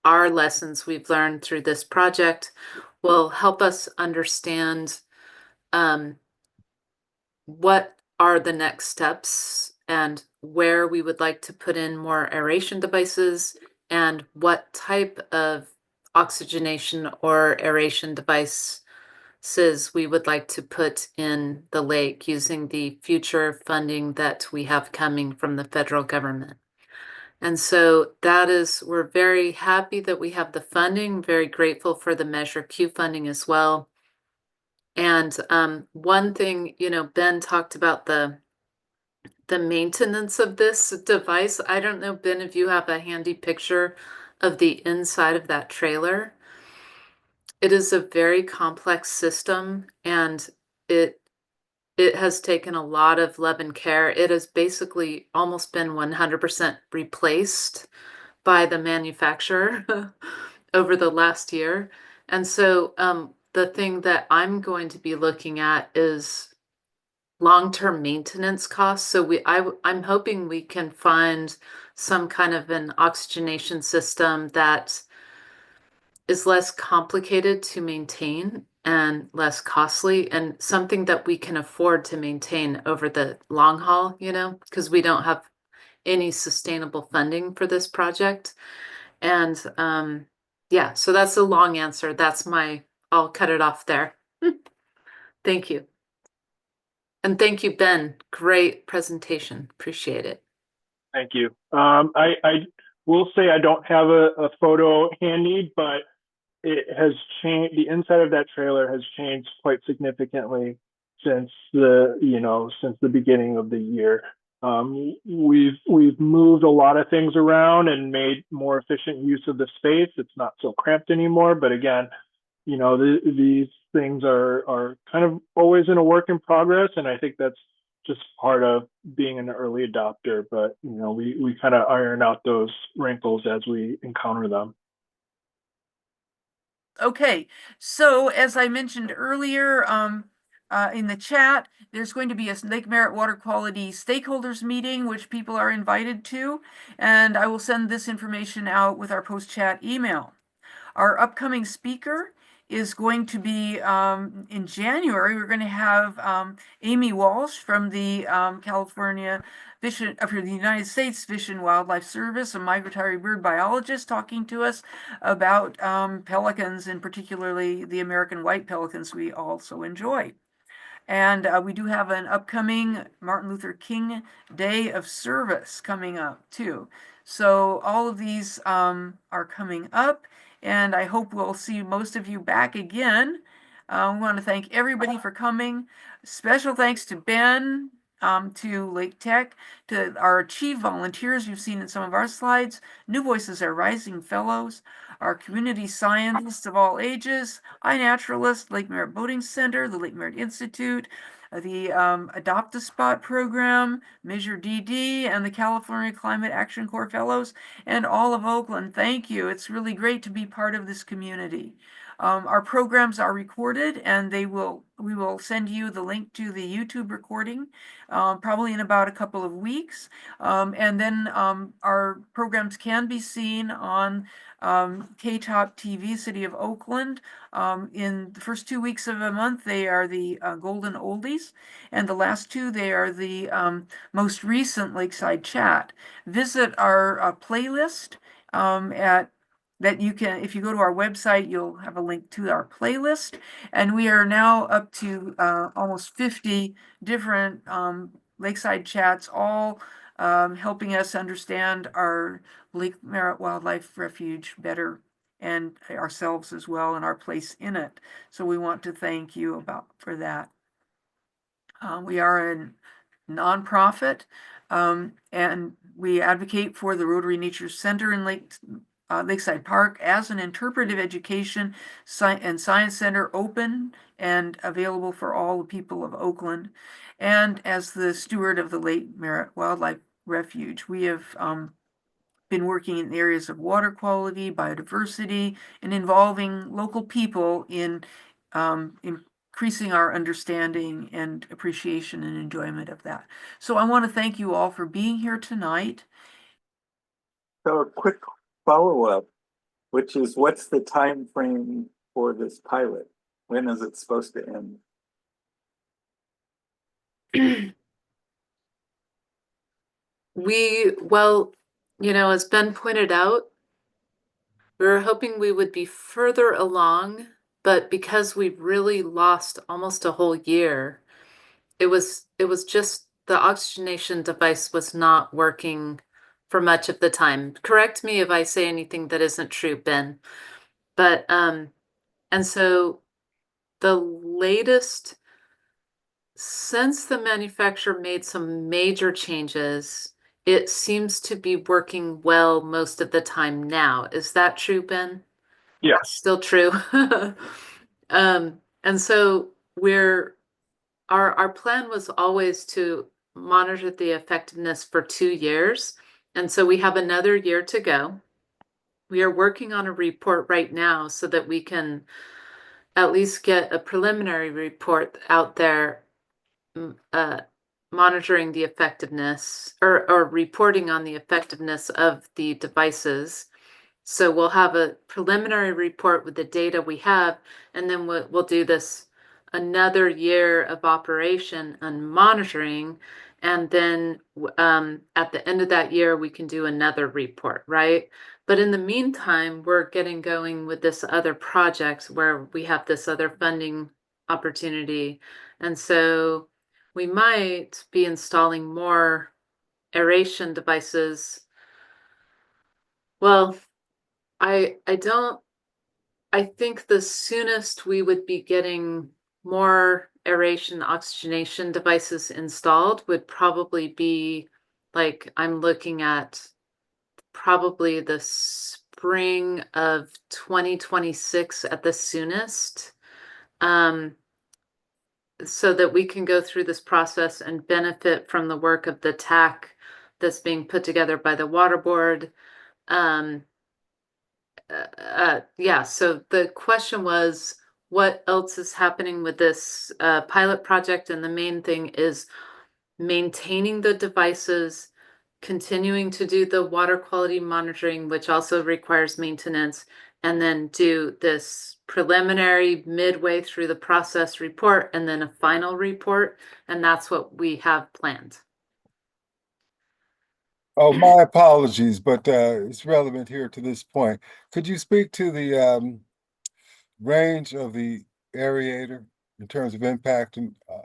our lessons we've learned through this project, will help us understand what are the next steps and where we would like to put in more aeration devices and what type of oxygenation or aeration devices we would like to put in the lake using the future funding that we have coming from the federal government. And so we're very happy that we have the funding, very grateful for the Measure Q funding as well. And one thing, Ben talked about the maintenance of this device. I don't know, Ben, if you have a handy picture of the inside of that trailer. It is a very complex system, and it has taken a lot of love and care. It has basically almost been 100% replaced by the manufacturer over the last year. And so the thing that I'm going to be looking at is long-term maintenance costs. So I'm hoping we can find some kind of an oxygenation system that is less complicated to maintain and less costly, and something that we can afford to maintain over the long haul, because we don't have any sustainable funding for this project. And yeah, so that's a long answer. I'll cut it off there. Thank you. And thank you, Ben. Great presentation. Appreciate it. Thank you. I will say I don't have a photo handy, but it has changed. The inside of that trailer has changed quite significantly since the beginning of the year. We've moved a lot of things around and made more efficient use of the space. It's not so cramped anymore. But again, these things are kind of always in a work in progress, and I think that's just part of being an early adopter. But we kind of iron out those wrinkles as we encounter them. Okay, so as I mentioned earlier in the chat, there's going to be a Lake Merritt Water Quality Stakeholders Meeting, which people are invited to, and I will send this information out with our post-chat email. Our upcoming speaker is going to be in January. We're going to have Amy Walsh from the the United States Fish and Wildlife Service, a migratory bird biologist, talking to us about pelicans, and particularly the American white pelicans we also enjoy. And we do have an upcoming Martin Luther King Day of Service coming up too. So all of these are coming up, and I hope we'll see most of you back again. We want to thank everybody for coming. Special thanks to Ben, to Lake Tech, to our chief volunteers you've seen in some of our slides, New Voices, our rising fellows, our community scientists of all ages, iNaturalist, Lake Merritt Boating Center, the Lake Merritt Institute, the Adopt a Spot program, Measure DD, and the California Climate Action Corps Fellows, and all of Oakland. Thank you. It's really great to be part of this community. Our programs are recorded, and we will send you the link to the YouTube recording probably in about a couple of weeks. And then our programs can be seen on KTOP TV, City of Oakland. In the first 2 weeks of the month, they are the Golden Oldies, and the last two, they are the most recent Lakeside Chat. Visit our playlist that you can, if you go to our website, you'll have a link to our playlist. And we are now up to almost 50 different Lakeside Chats, all helping us understand our Lake Merritt Wildlife Refuge better. and ourselves as well and our place in it. So we want to thank you for that. We are a nonprofit, and we advocate for the Rotary Nature Center in Lakeside Park as an interpretive education and science center, open and available for all the people of Oakland. And as the steward of the Lake Merritt Wildlife Refuge, we have been working in areas of water quality, biodiversity, and involving local people in increasing our understanding and appreciation and enjoyment of that. So I want to thank you all for being here tonight. So a quick follow-up, which is, what's the time frame for this pilot? When is it supposed to end? Well, as Ben pointed out, we were hoping we would be further along, but because we really lost almost a whole year, it was just the oxygenation device was not working for much of the time. Correct me if I say anything that isn't true, Ben. But and so the latest, since the manufacturer made some major changes, it seems to be working well most of the time now. Is that true, Ben? Yeah. Still true. And so our plan was always to monitor the effectiveness for 2 years. And so we have another year to go. We are working on a report right now so that we can at least get a preliminary report out there, monitoring the effectiveness or reporting on the effectiveness of the devices. So we'll have a preliminary report with the data we have, and then we'll do this another year of operation and monitoring, and then at the end of that year we can do another report, right? But in the meantime, we're getting going with this other project where we have this other funding opportunity, and so we might be installing more aeration devices. Well, I think the soonest we would be getting more aeration oxygenation devices installed would probably be, like, I'm looking at probably the spring of 2026 at the soonest, so that we can go through this process and benefit from the work of the TAC that's being put together by the Water Board. Yeah, so the question was, what else is happening with this pilot project? And the main thing is maintaining the devices, continuing to do the water quality monitoring, which also requires maintenance, and then do this preliminary midway through the process report, and then a final report. And that's what we have planned. Oh, my apologies, but it's relevant here to this point. Could you speak to the range of the aerator in terms of impact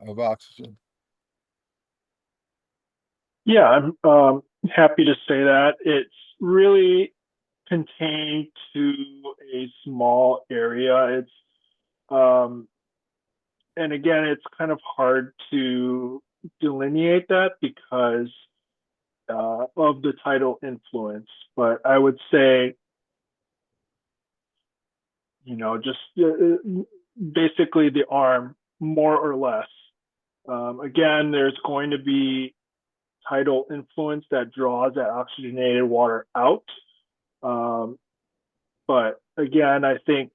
of oxygen? Yeah, I'm happy to say that. It's really contained to a small area. It's and again, it's kind of hard to delineate that because of the tidal influence. But I would say, just basically the arm, more or less. Again, there's going to be tidal influence that draws that oxygenated water out. But again, I think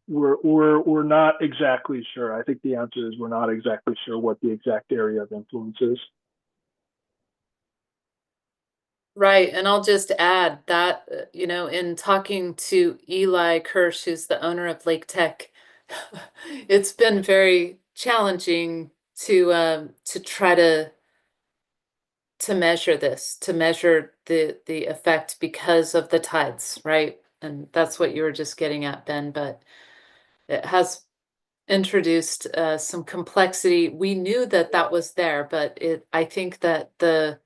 we're not exactly sure. I think the answer is we're not exactly sure what the exact area of influence is. Right, and I'll just add that, in talking to Eli Kirsch, who's the owner of Lake Tech, it's been very challenging to try to measure this, to measure the effect because of the tides, right? And that's what you were just getting at, Ben, but it has introduced some complexity. We knew that was there, but I think that the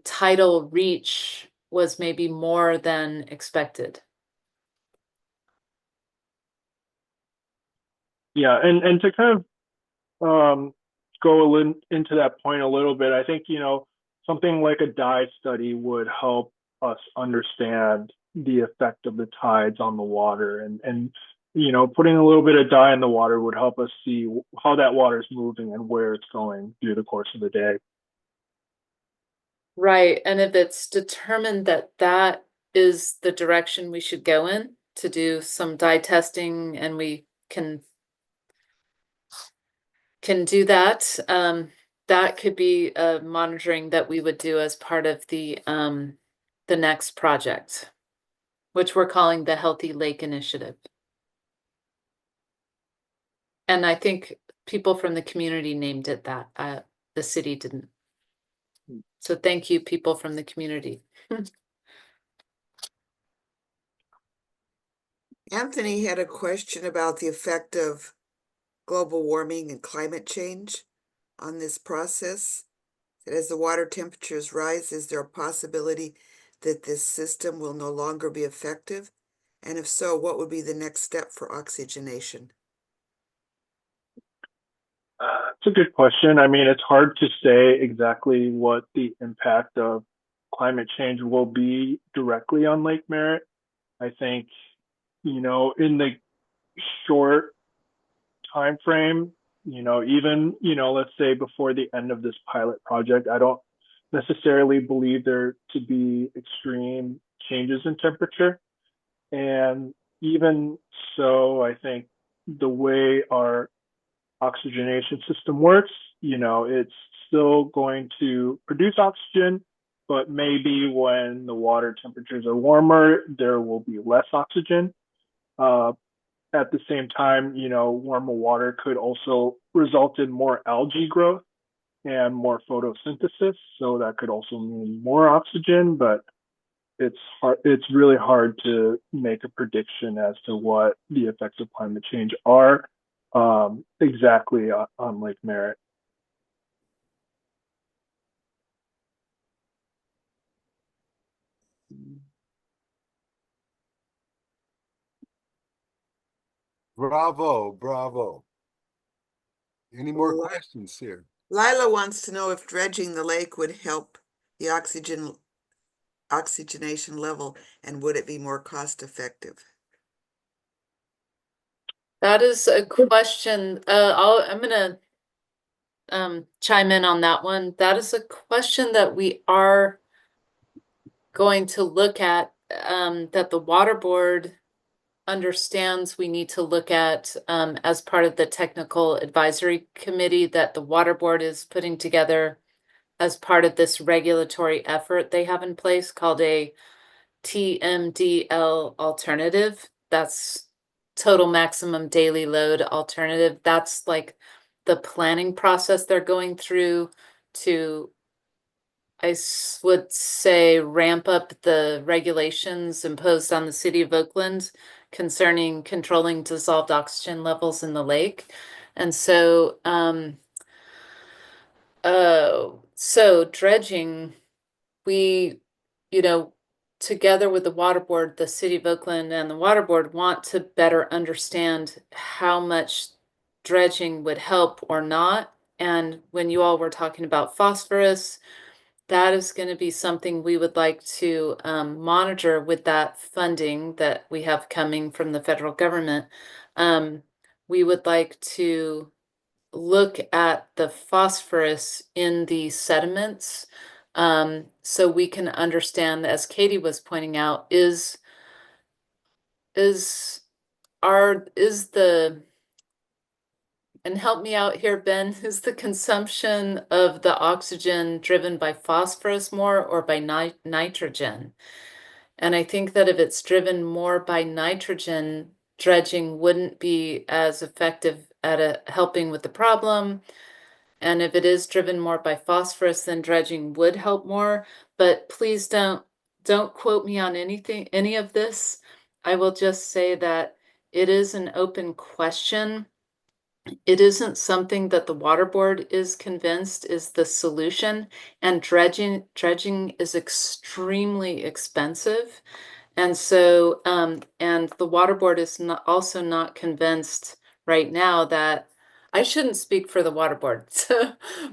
tidal reach was maybe more than expected. Yeah, and to kind of into that point a little bit, I think, something like a dye study would help us understand the effect of the tides on the water, and putting a little bit of dye in the water would help us see how that water is moving and where it's going through the course of the day. Right. And if it's determined that that is the direction we should go in to do some dye testing, and we can do that, that could be a monitoring that we would do as part of the next project, which we're calling the Healthy Lake Initiative. And I think people from the community named it that. The city didn't. So thank you, people from the community. Anthony had a question about the effect of global warming and climate change on this process. That as the water temperatures rise, is there a possibility that this system will no longer be effective? And if so, what would be the next step for oxygenation? It's a good question. I mean, it's hard to say exactly what the impact of climate change will be directly on Lake Merritt. I think, in the short time frame, even, let's say before the end of this pilot project, I don't necessarily believe there to be extreme changes in temperature. And even so, I think the way our oxygenation system works, it's still going to produce oxygen, but maybe when the water temperatures are warmer, there will be less oxygen. At the same time, warmer water could also result in more algae growth and more photosynthesis. So that could also mean more oxygen, but it's really hard to make a prediction as to what the effects of climate change are exactly on Lake Merritt. Bravo, bravo. Any more questions here? Lila wants to know if dredging the lake would help the oxygenation level, and would it be more cost effective? That is a question. I'm gonna chime in on that one. That is a question that we are going to look at, that the water board understands we need to look at as part of the technical advisory committee that the water board is putting together as part of this regulatory effort they have in place called a TMDL alternative. That's total maximum daily load alternative. That's like the planning process they're going through to, would say, ramp up the regulations imposed on the city of Oakland concerning controlling dissolved oxygen levels in the lake. And so, so dredging, we, together with the water board, the city of Oakland and the water board want to better understand how much dredging would help or not. And when you all were talking about phosphorus, that is going to be something we would like to monitor with that funding that we have coming from the federal government. We would like to look at the phosphorus in the sediments, so we can understand, as Katie was pointing out, is the, and help me out here, Ben, is the consumption of the oxygen driven by phosphorus more or by nitrogen? And I think that if it's driven more by nitrogen, dredging wouldn't be as effective at helping with the problem. And if it is driven more by phosphorus, then dredging would help more. But please don't quote me on any of this. I will just say that it is an open question. It isn't something that the water board is convinced is the solution, and dredging is extremely expensive. And so, and the water board is also not convinced right now that I shouldn't speak for the water board,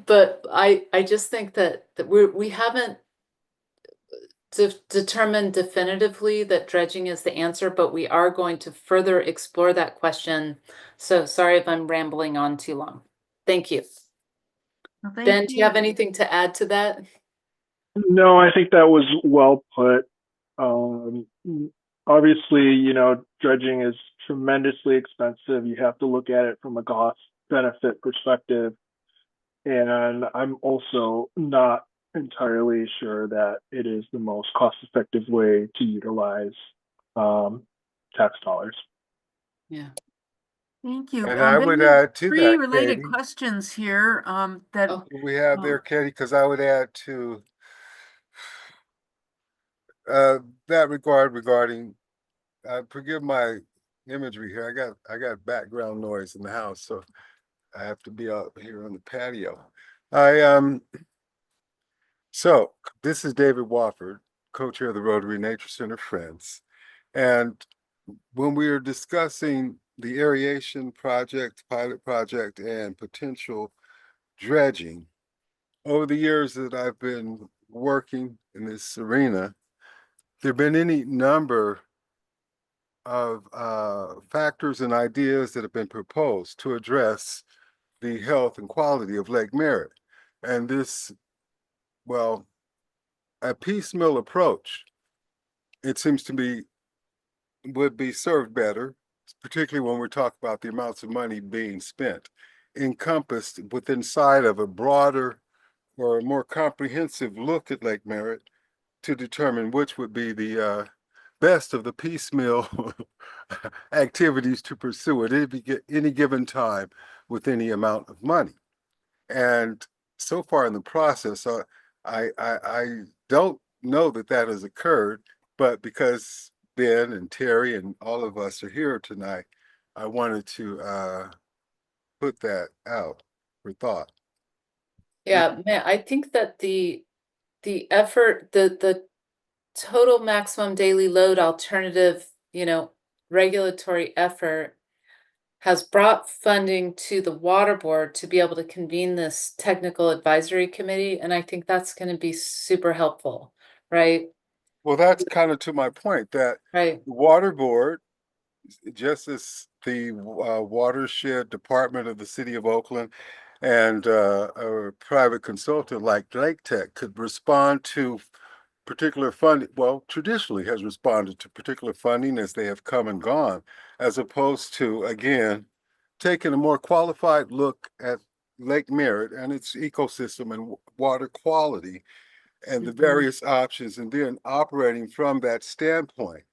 but I just think that we haven't determined definitively that dredging is the answer, but we are going to further explore that question. So sorry if I'm rambling on too long. Thank you. Well, thank Ben, do you have anything to add to that? No, I think that was well put. Um, Obviously, dredging is tremendously expensive. You have to look at it from a cost benefit perspective. And I'm also not entirely sure that it is the most cost effective way to utilize tax dollars. Yeah. Thank you. And I Ben, would we have add to three that, related Katie. questions here that Oh, We have there, Katie, because I would add to that regarding forgive my imagery here. I got background noise in the house, so I have to be out here on the patio. So this is David Wofford, co-chair of the Rotary Nature Center Friends. And when we were discussing the aeration project, pilot project, and potential dredging, over the years that I've been working in this arena, there have been any number of factors and ideas that have been proposed to address the health and quality of Lake Merritt. And this, well, a piecemeal approach, it seems to me, would be served better, particularly when we talk about the amounts of money being spent, encompassed within inside of a broader or a more comprehensive look at Lake Merritt to determine which would be the best of the piecemeal activities to pursue at any given time with any amount of money. And so far in the process, I don't know that that has occurred, but because Ben and Terry and all of us are here tonight, I wanted to put that out for thought. yeah, man, I think that the effort, the total maximum daily load alternative, regulatory effort has brought funding to the water board to be able to convene this technical advisory committee. And I think that's going to be super helpful, right? Well, that's kind of to my point that Right. the water board, just as the watershed department of the city of Oakland and a private consultant like Lake Tech could respond to particular funding, well, traditionally has responded to particular funding as they have come and gone, as opposed to, again, taking a more qualified look at Lake Merritt and its ecosystem and water quality and the various options, and then operating from that standpoint.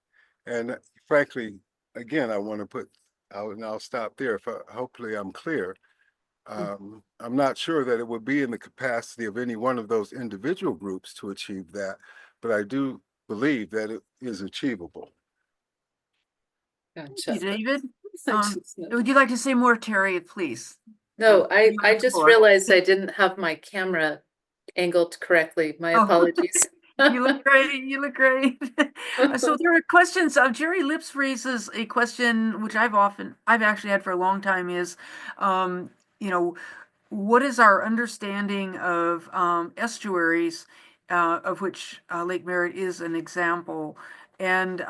And frankly, again, I want to put out, and I'll stop there if hopefully I'm clear. I'm not sure that it would be in the capacity of any one of those individual groups to achieve that, but I do believe that it is achievable. Thank you, Gotcha. David. Would you like to say more, Terry, please? No, You I have the just floor. realized I didn't have my camera angled correctly. My Oh. apologies. You look great. You look great. So there are questions. Jerry Lips raises a question, which I've actually had for a long time is, what is our understanding of estuaries, of which Lake Merritt is an example, and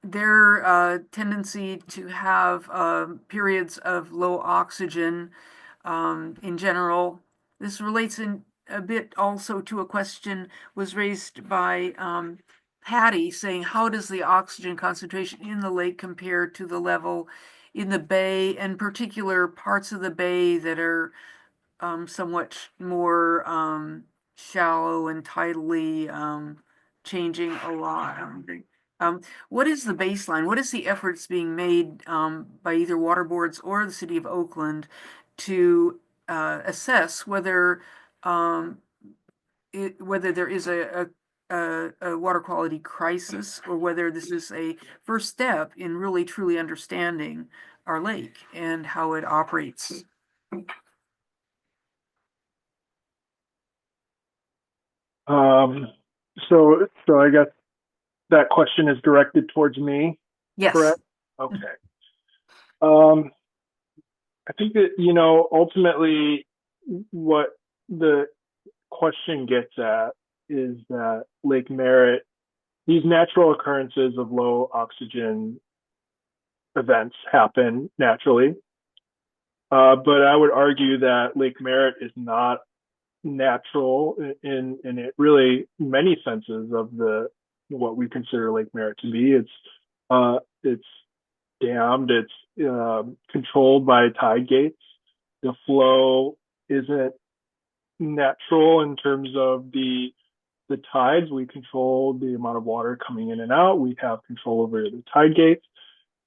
their tendency to have periods of low oxygen in general. This relates in a bit also to a question was raised by Patty saying, how does the oxygen concentration in the lake compare to the level in the bay, and particular parts of the bay that are somewhat more shallow and tidally changing a lot. What is the baseline? What is the efforts being made by either water boards or the city of Oakland to assess whether whether there is a water quality crisis, or whether this is a first step in really truly understanding our lake and how it operates? So I guess that question is directed towards me, Yes. correct? Okay. Um, I think that, ultimately what the question gets at is that Lake Merritt, these natural occurrences of low oxygen events happen naturally. But I would argue that Lake Merritt is not natural in it really many senses of the what we consider Lake Merritt to be. It's dammed, it's controlled by tide gates. The flow isn't natural in terms of the tides. We control the amount of water coming in and out. We have control over the tide gates.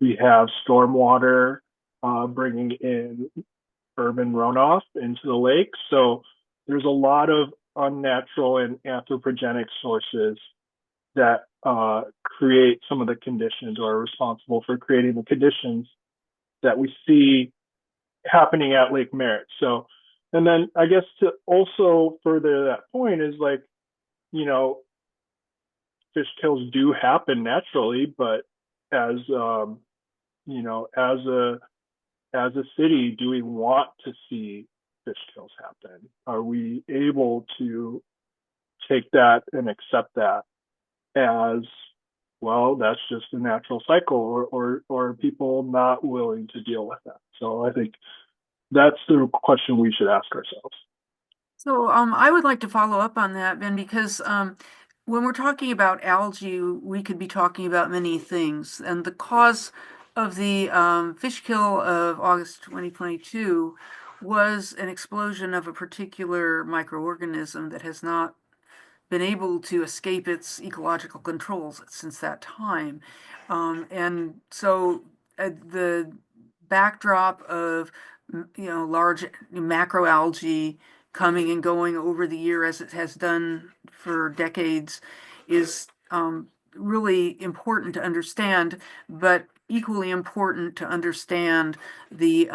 We have stormwater bringing in urban runoff into the lake. So there's a lot of unnatural and anthropogenic sources that create some of the conditions or are responsible for creating the conditions that we see happening at Lake Merritt. So, and then I guess to also further that point is like, fish kills do happen naturally, but as as a city, do we want to see fish kills happen? Are we able to take that and accept that as, well, that's just a natural cycle, or are people not willing to deal with that? So I think that's the question we should ask ourselves. So I would like to follow up on that, Ben, because when we're talking about algae, we could be talking about many things. And the cause of the fish kill of August 2022 was an explosion of a particular microorganism that has not been able to escape its ecological controls since that time. And so the backdrop of large macroalgae coming and going over the year as it has done for decades is really important to understand, but equally important to understand the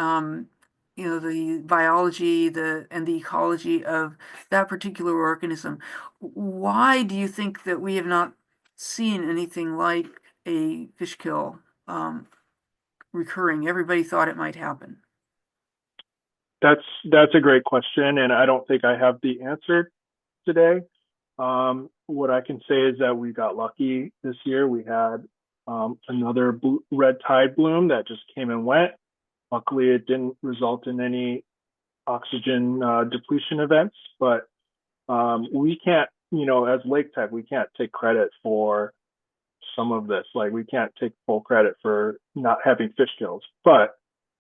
the biology and the ecology of that particular organism. Why do you think that we have not seen anything like a fish kill recurring? Everybody thought it might happen. That's a great question, and I don't think I have the answer today. What I can say is that we got lucky this year. We had another red tide bloom that just came and went. Luckily, it didn't result in any oxygen depletion events, but we can't, as Lakeside, we can't take credit for some of this. Like, we can't take full credit for not having fish kills. But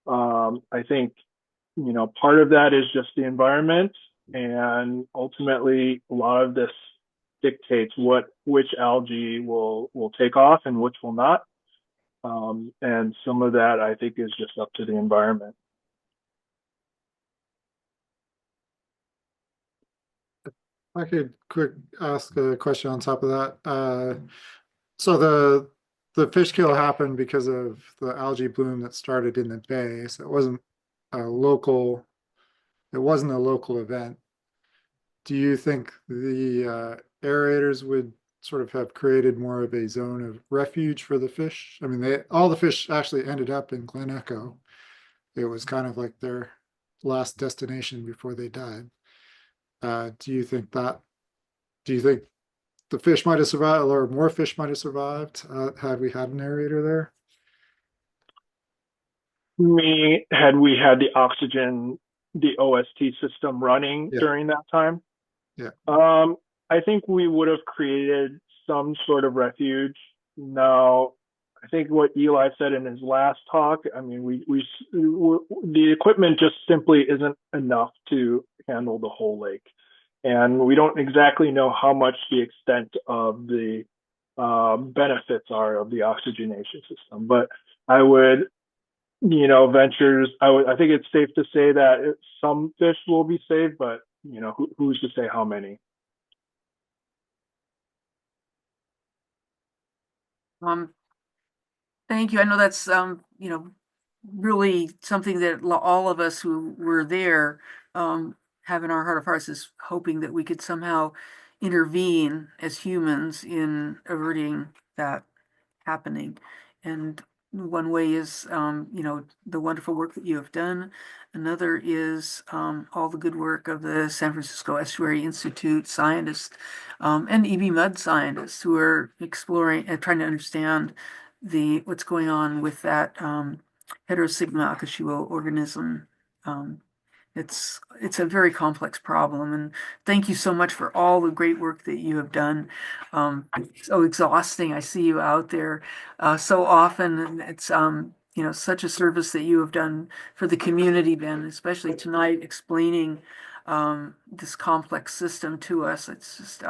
I think, part of that is just the environment, and ultimately, a lot of this dictates which algae will take off and which will not. And some of that, I think, is just up to the environment. I could quick ask a question on top of that. So the fish kill happened because of the algae bloom that started in the bay. So it wasn't a local event. Do you think the aerators would sort of have created more of a zone of refuge for the fish? I mean, all the fish actually ended up in Glen Echo. It was kind of like their last destination before they died. Do you think the fish might have survived, or more fish might have survived had we had an aerator there? Had we had the oxygen, the OST system running during that time? Yeah. I think we would have created some sort of refuge. Now, I think what Eli said in his last talk, I mean, the equipment just simply isn't enough to handle the whole lake. And we don't exactly know how much the extent of the benefits are of the oxygenation system. But I would, I think it's safe to say that some fish will be saved, but, who's to say how many? Thank you. I know that's really something that all of us who were there have in our heart of hearts, is hoping that we could somehow intervene as humans in averting that happening. And one way is, the wonderful work that you have done. Another is all the good work of the San Francisco Estuary Institute scientists and EB Mud scientists who are exploring and trying to understand what's going on with that Heterosigma akashiwo organism. It's a very complex problem, and thank you so much for all the great work that you have done. It's so exhausting. I see you out there so often, and it's such a service that you have done for the community, Ben, especially tonight explaining this complex system to us. It's just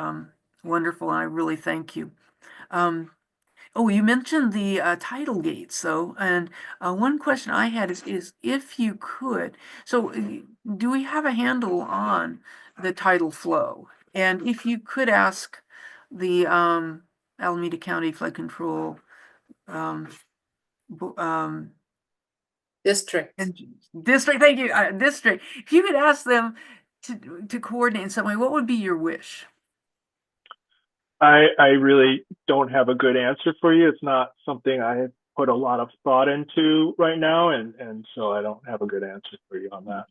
wonderful, and I really thank you. Oh, you mentioned the tidal gates, so, and one question I had is if you could, so do we have a handle on the tidal flow? And if you could ask the Alameda County Flood Control District. district, thank you, district, if you could ask them to coordinate in some way, what would be your wish? I really don't have a good answer for you. It's not something I put a lot of thought into right now, and so I don't have a good answer for you on that.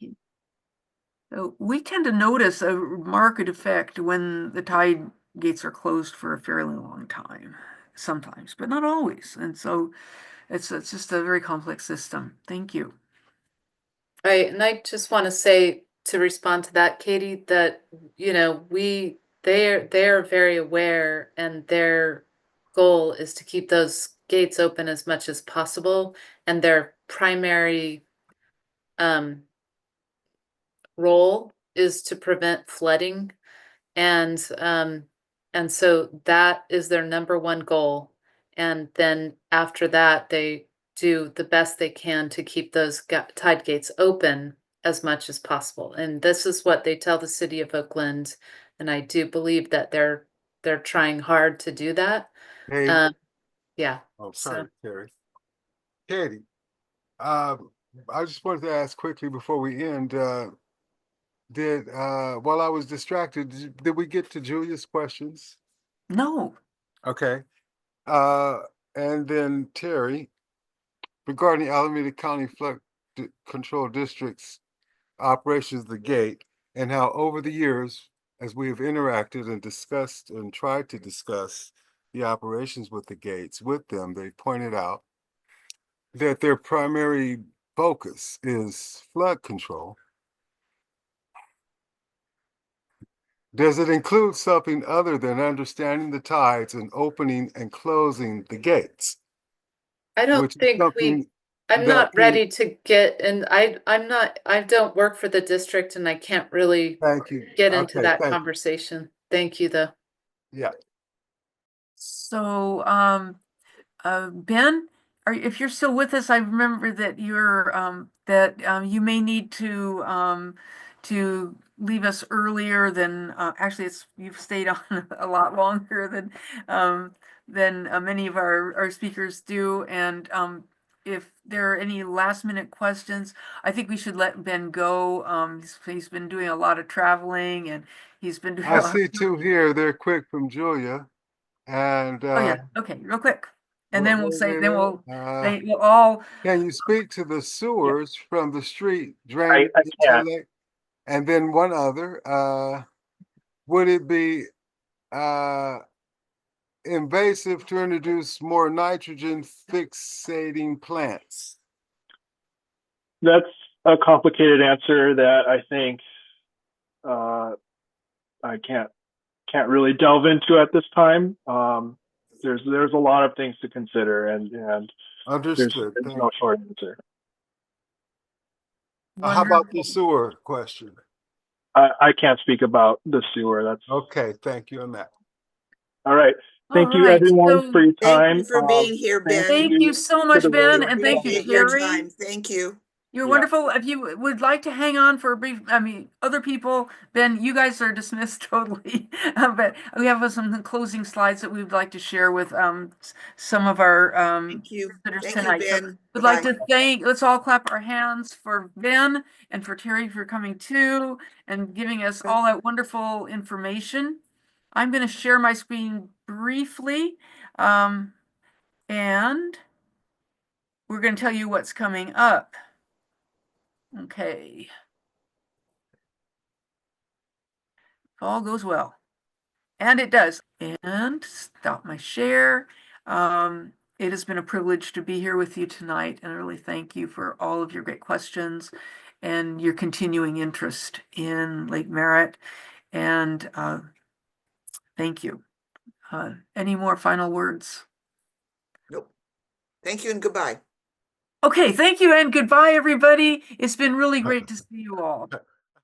So we tend to notice a marked effect when the tide gates are closed for a fairly long time, sometimes, but not always. And so it's just a very complex system. Thank you. Right, and I just want to say to respond to that, Katie, that they're very aware, and their goal is to keep those gates open as much as possible, and their primary role is to prevent flooding, and so that is their number one goal. And then after that, they do the best they can to keep those tide gates open as much as possible. And this is what they tell the city of Oakland, and I do believe that they're trying hard to do that. Hey, Yeah. oh, So sorry, Terry. Katie, I just wanted to ask quickly before we end, while I was distracted, did we get to Julia's questions? No. Okay. And then Terry, regarding Alameda County Flood Control District's operations of the gate, and how over the years, as we have interacted and discussed and tried to discuss the operations with the gates with them, they pointed out that their primary focus is flood control. Does it include something other than understanding the tides and opening and closing the gates? I don't Which is think something I'm that not ready to get, and I don't work for the district, and I can't really thank you. get into Okay, that thank you. conversation. Thank you, though. Yeah. So, Ben, if you're still with us, I remember that you may need to leave us earlier than actually you've stayed on a lot longer than many of our speakers do. And if there are any last minute questions, I think we should let Ben go. He's been doing a lot of traveling, and he's been doing I a lot. see two here. They're quick from Julia. And Oh yeah, okay, real quick. And then we'll say, then they will all. can you speak to the sewers from the street I draining into can't. the lake? And then one other, would it be invasive to introduce more nitrogen fixating plants? That's a complicated answer that I think I can't really delve into at this time. There's a lot of things to consider, and Understood. there's no short answer. How about the sewer question? I can't speak about the sewer. That's okay. Thank you on that. All right. Thank you, everyone, for your Thank time. you for being here, Ben. Thank you so much, Ben, and thank you, Appreciate your Terry. time. Thank you. You're wonderful. If you would like to hang on for a brief, other people, Ben, you guys are dismissed totally. But we have some closing slides that we would like to share with some of our visitors tonight. So we'd like to let's all clap our hands for Ben and for Terry for coming too and giving us all that wonderful information. I'm going to share my screen briefly. And we're going to tell you what's coming up. Okay. If all goes well. And it does. And stop my share. It has been a privilege to be here with you tonight, and I really thank you for all of your great questions and your continuing interest in Lake Merritt. And thank you. Any more final words? Nope. Thank you and goodbye. Okay, thank you and goodbye, everybody. It's been really great to see you all.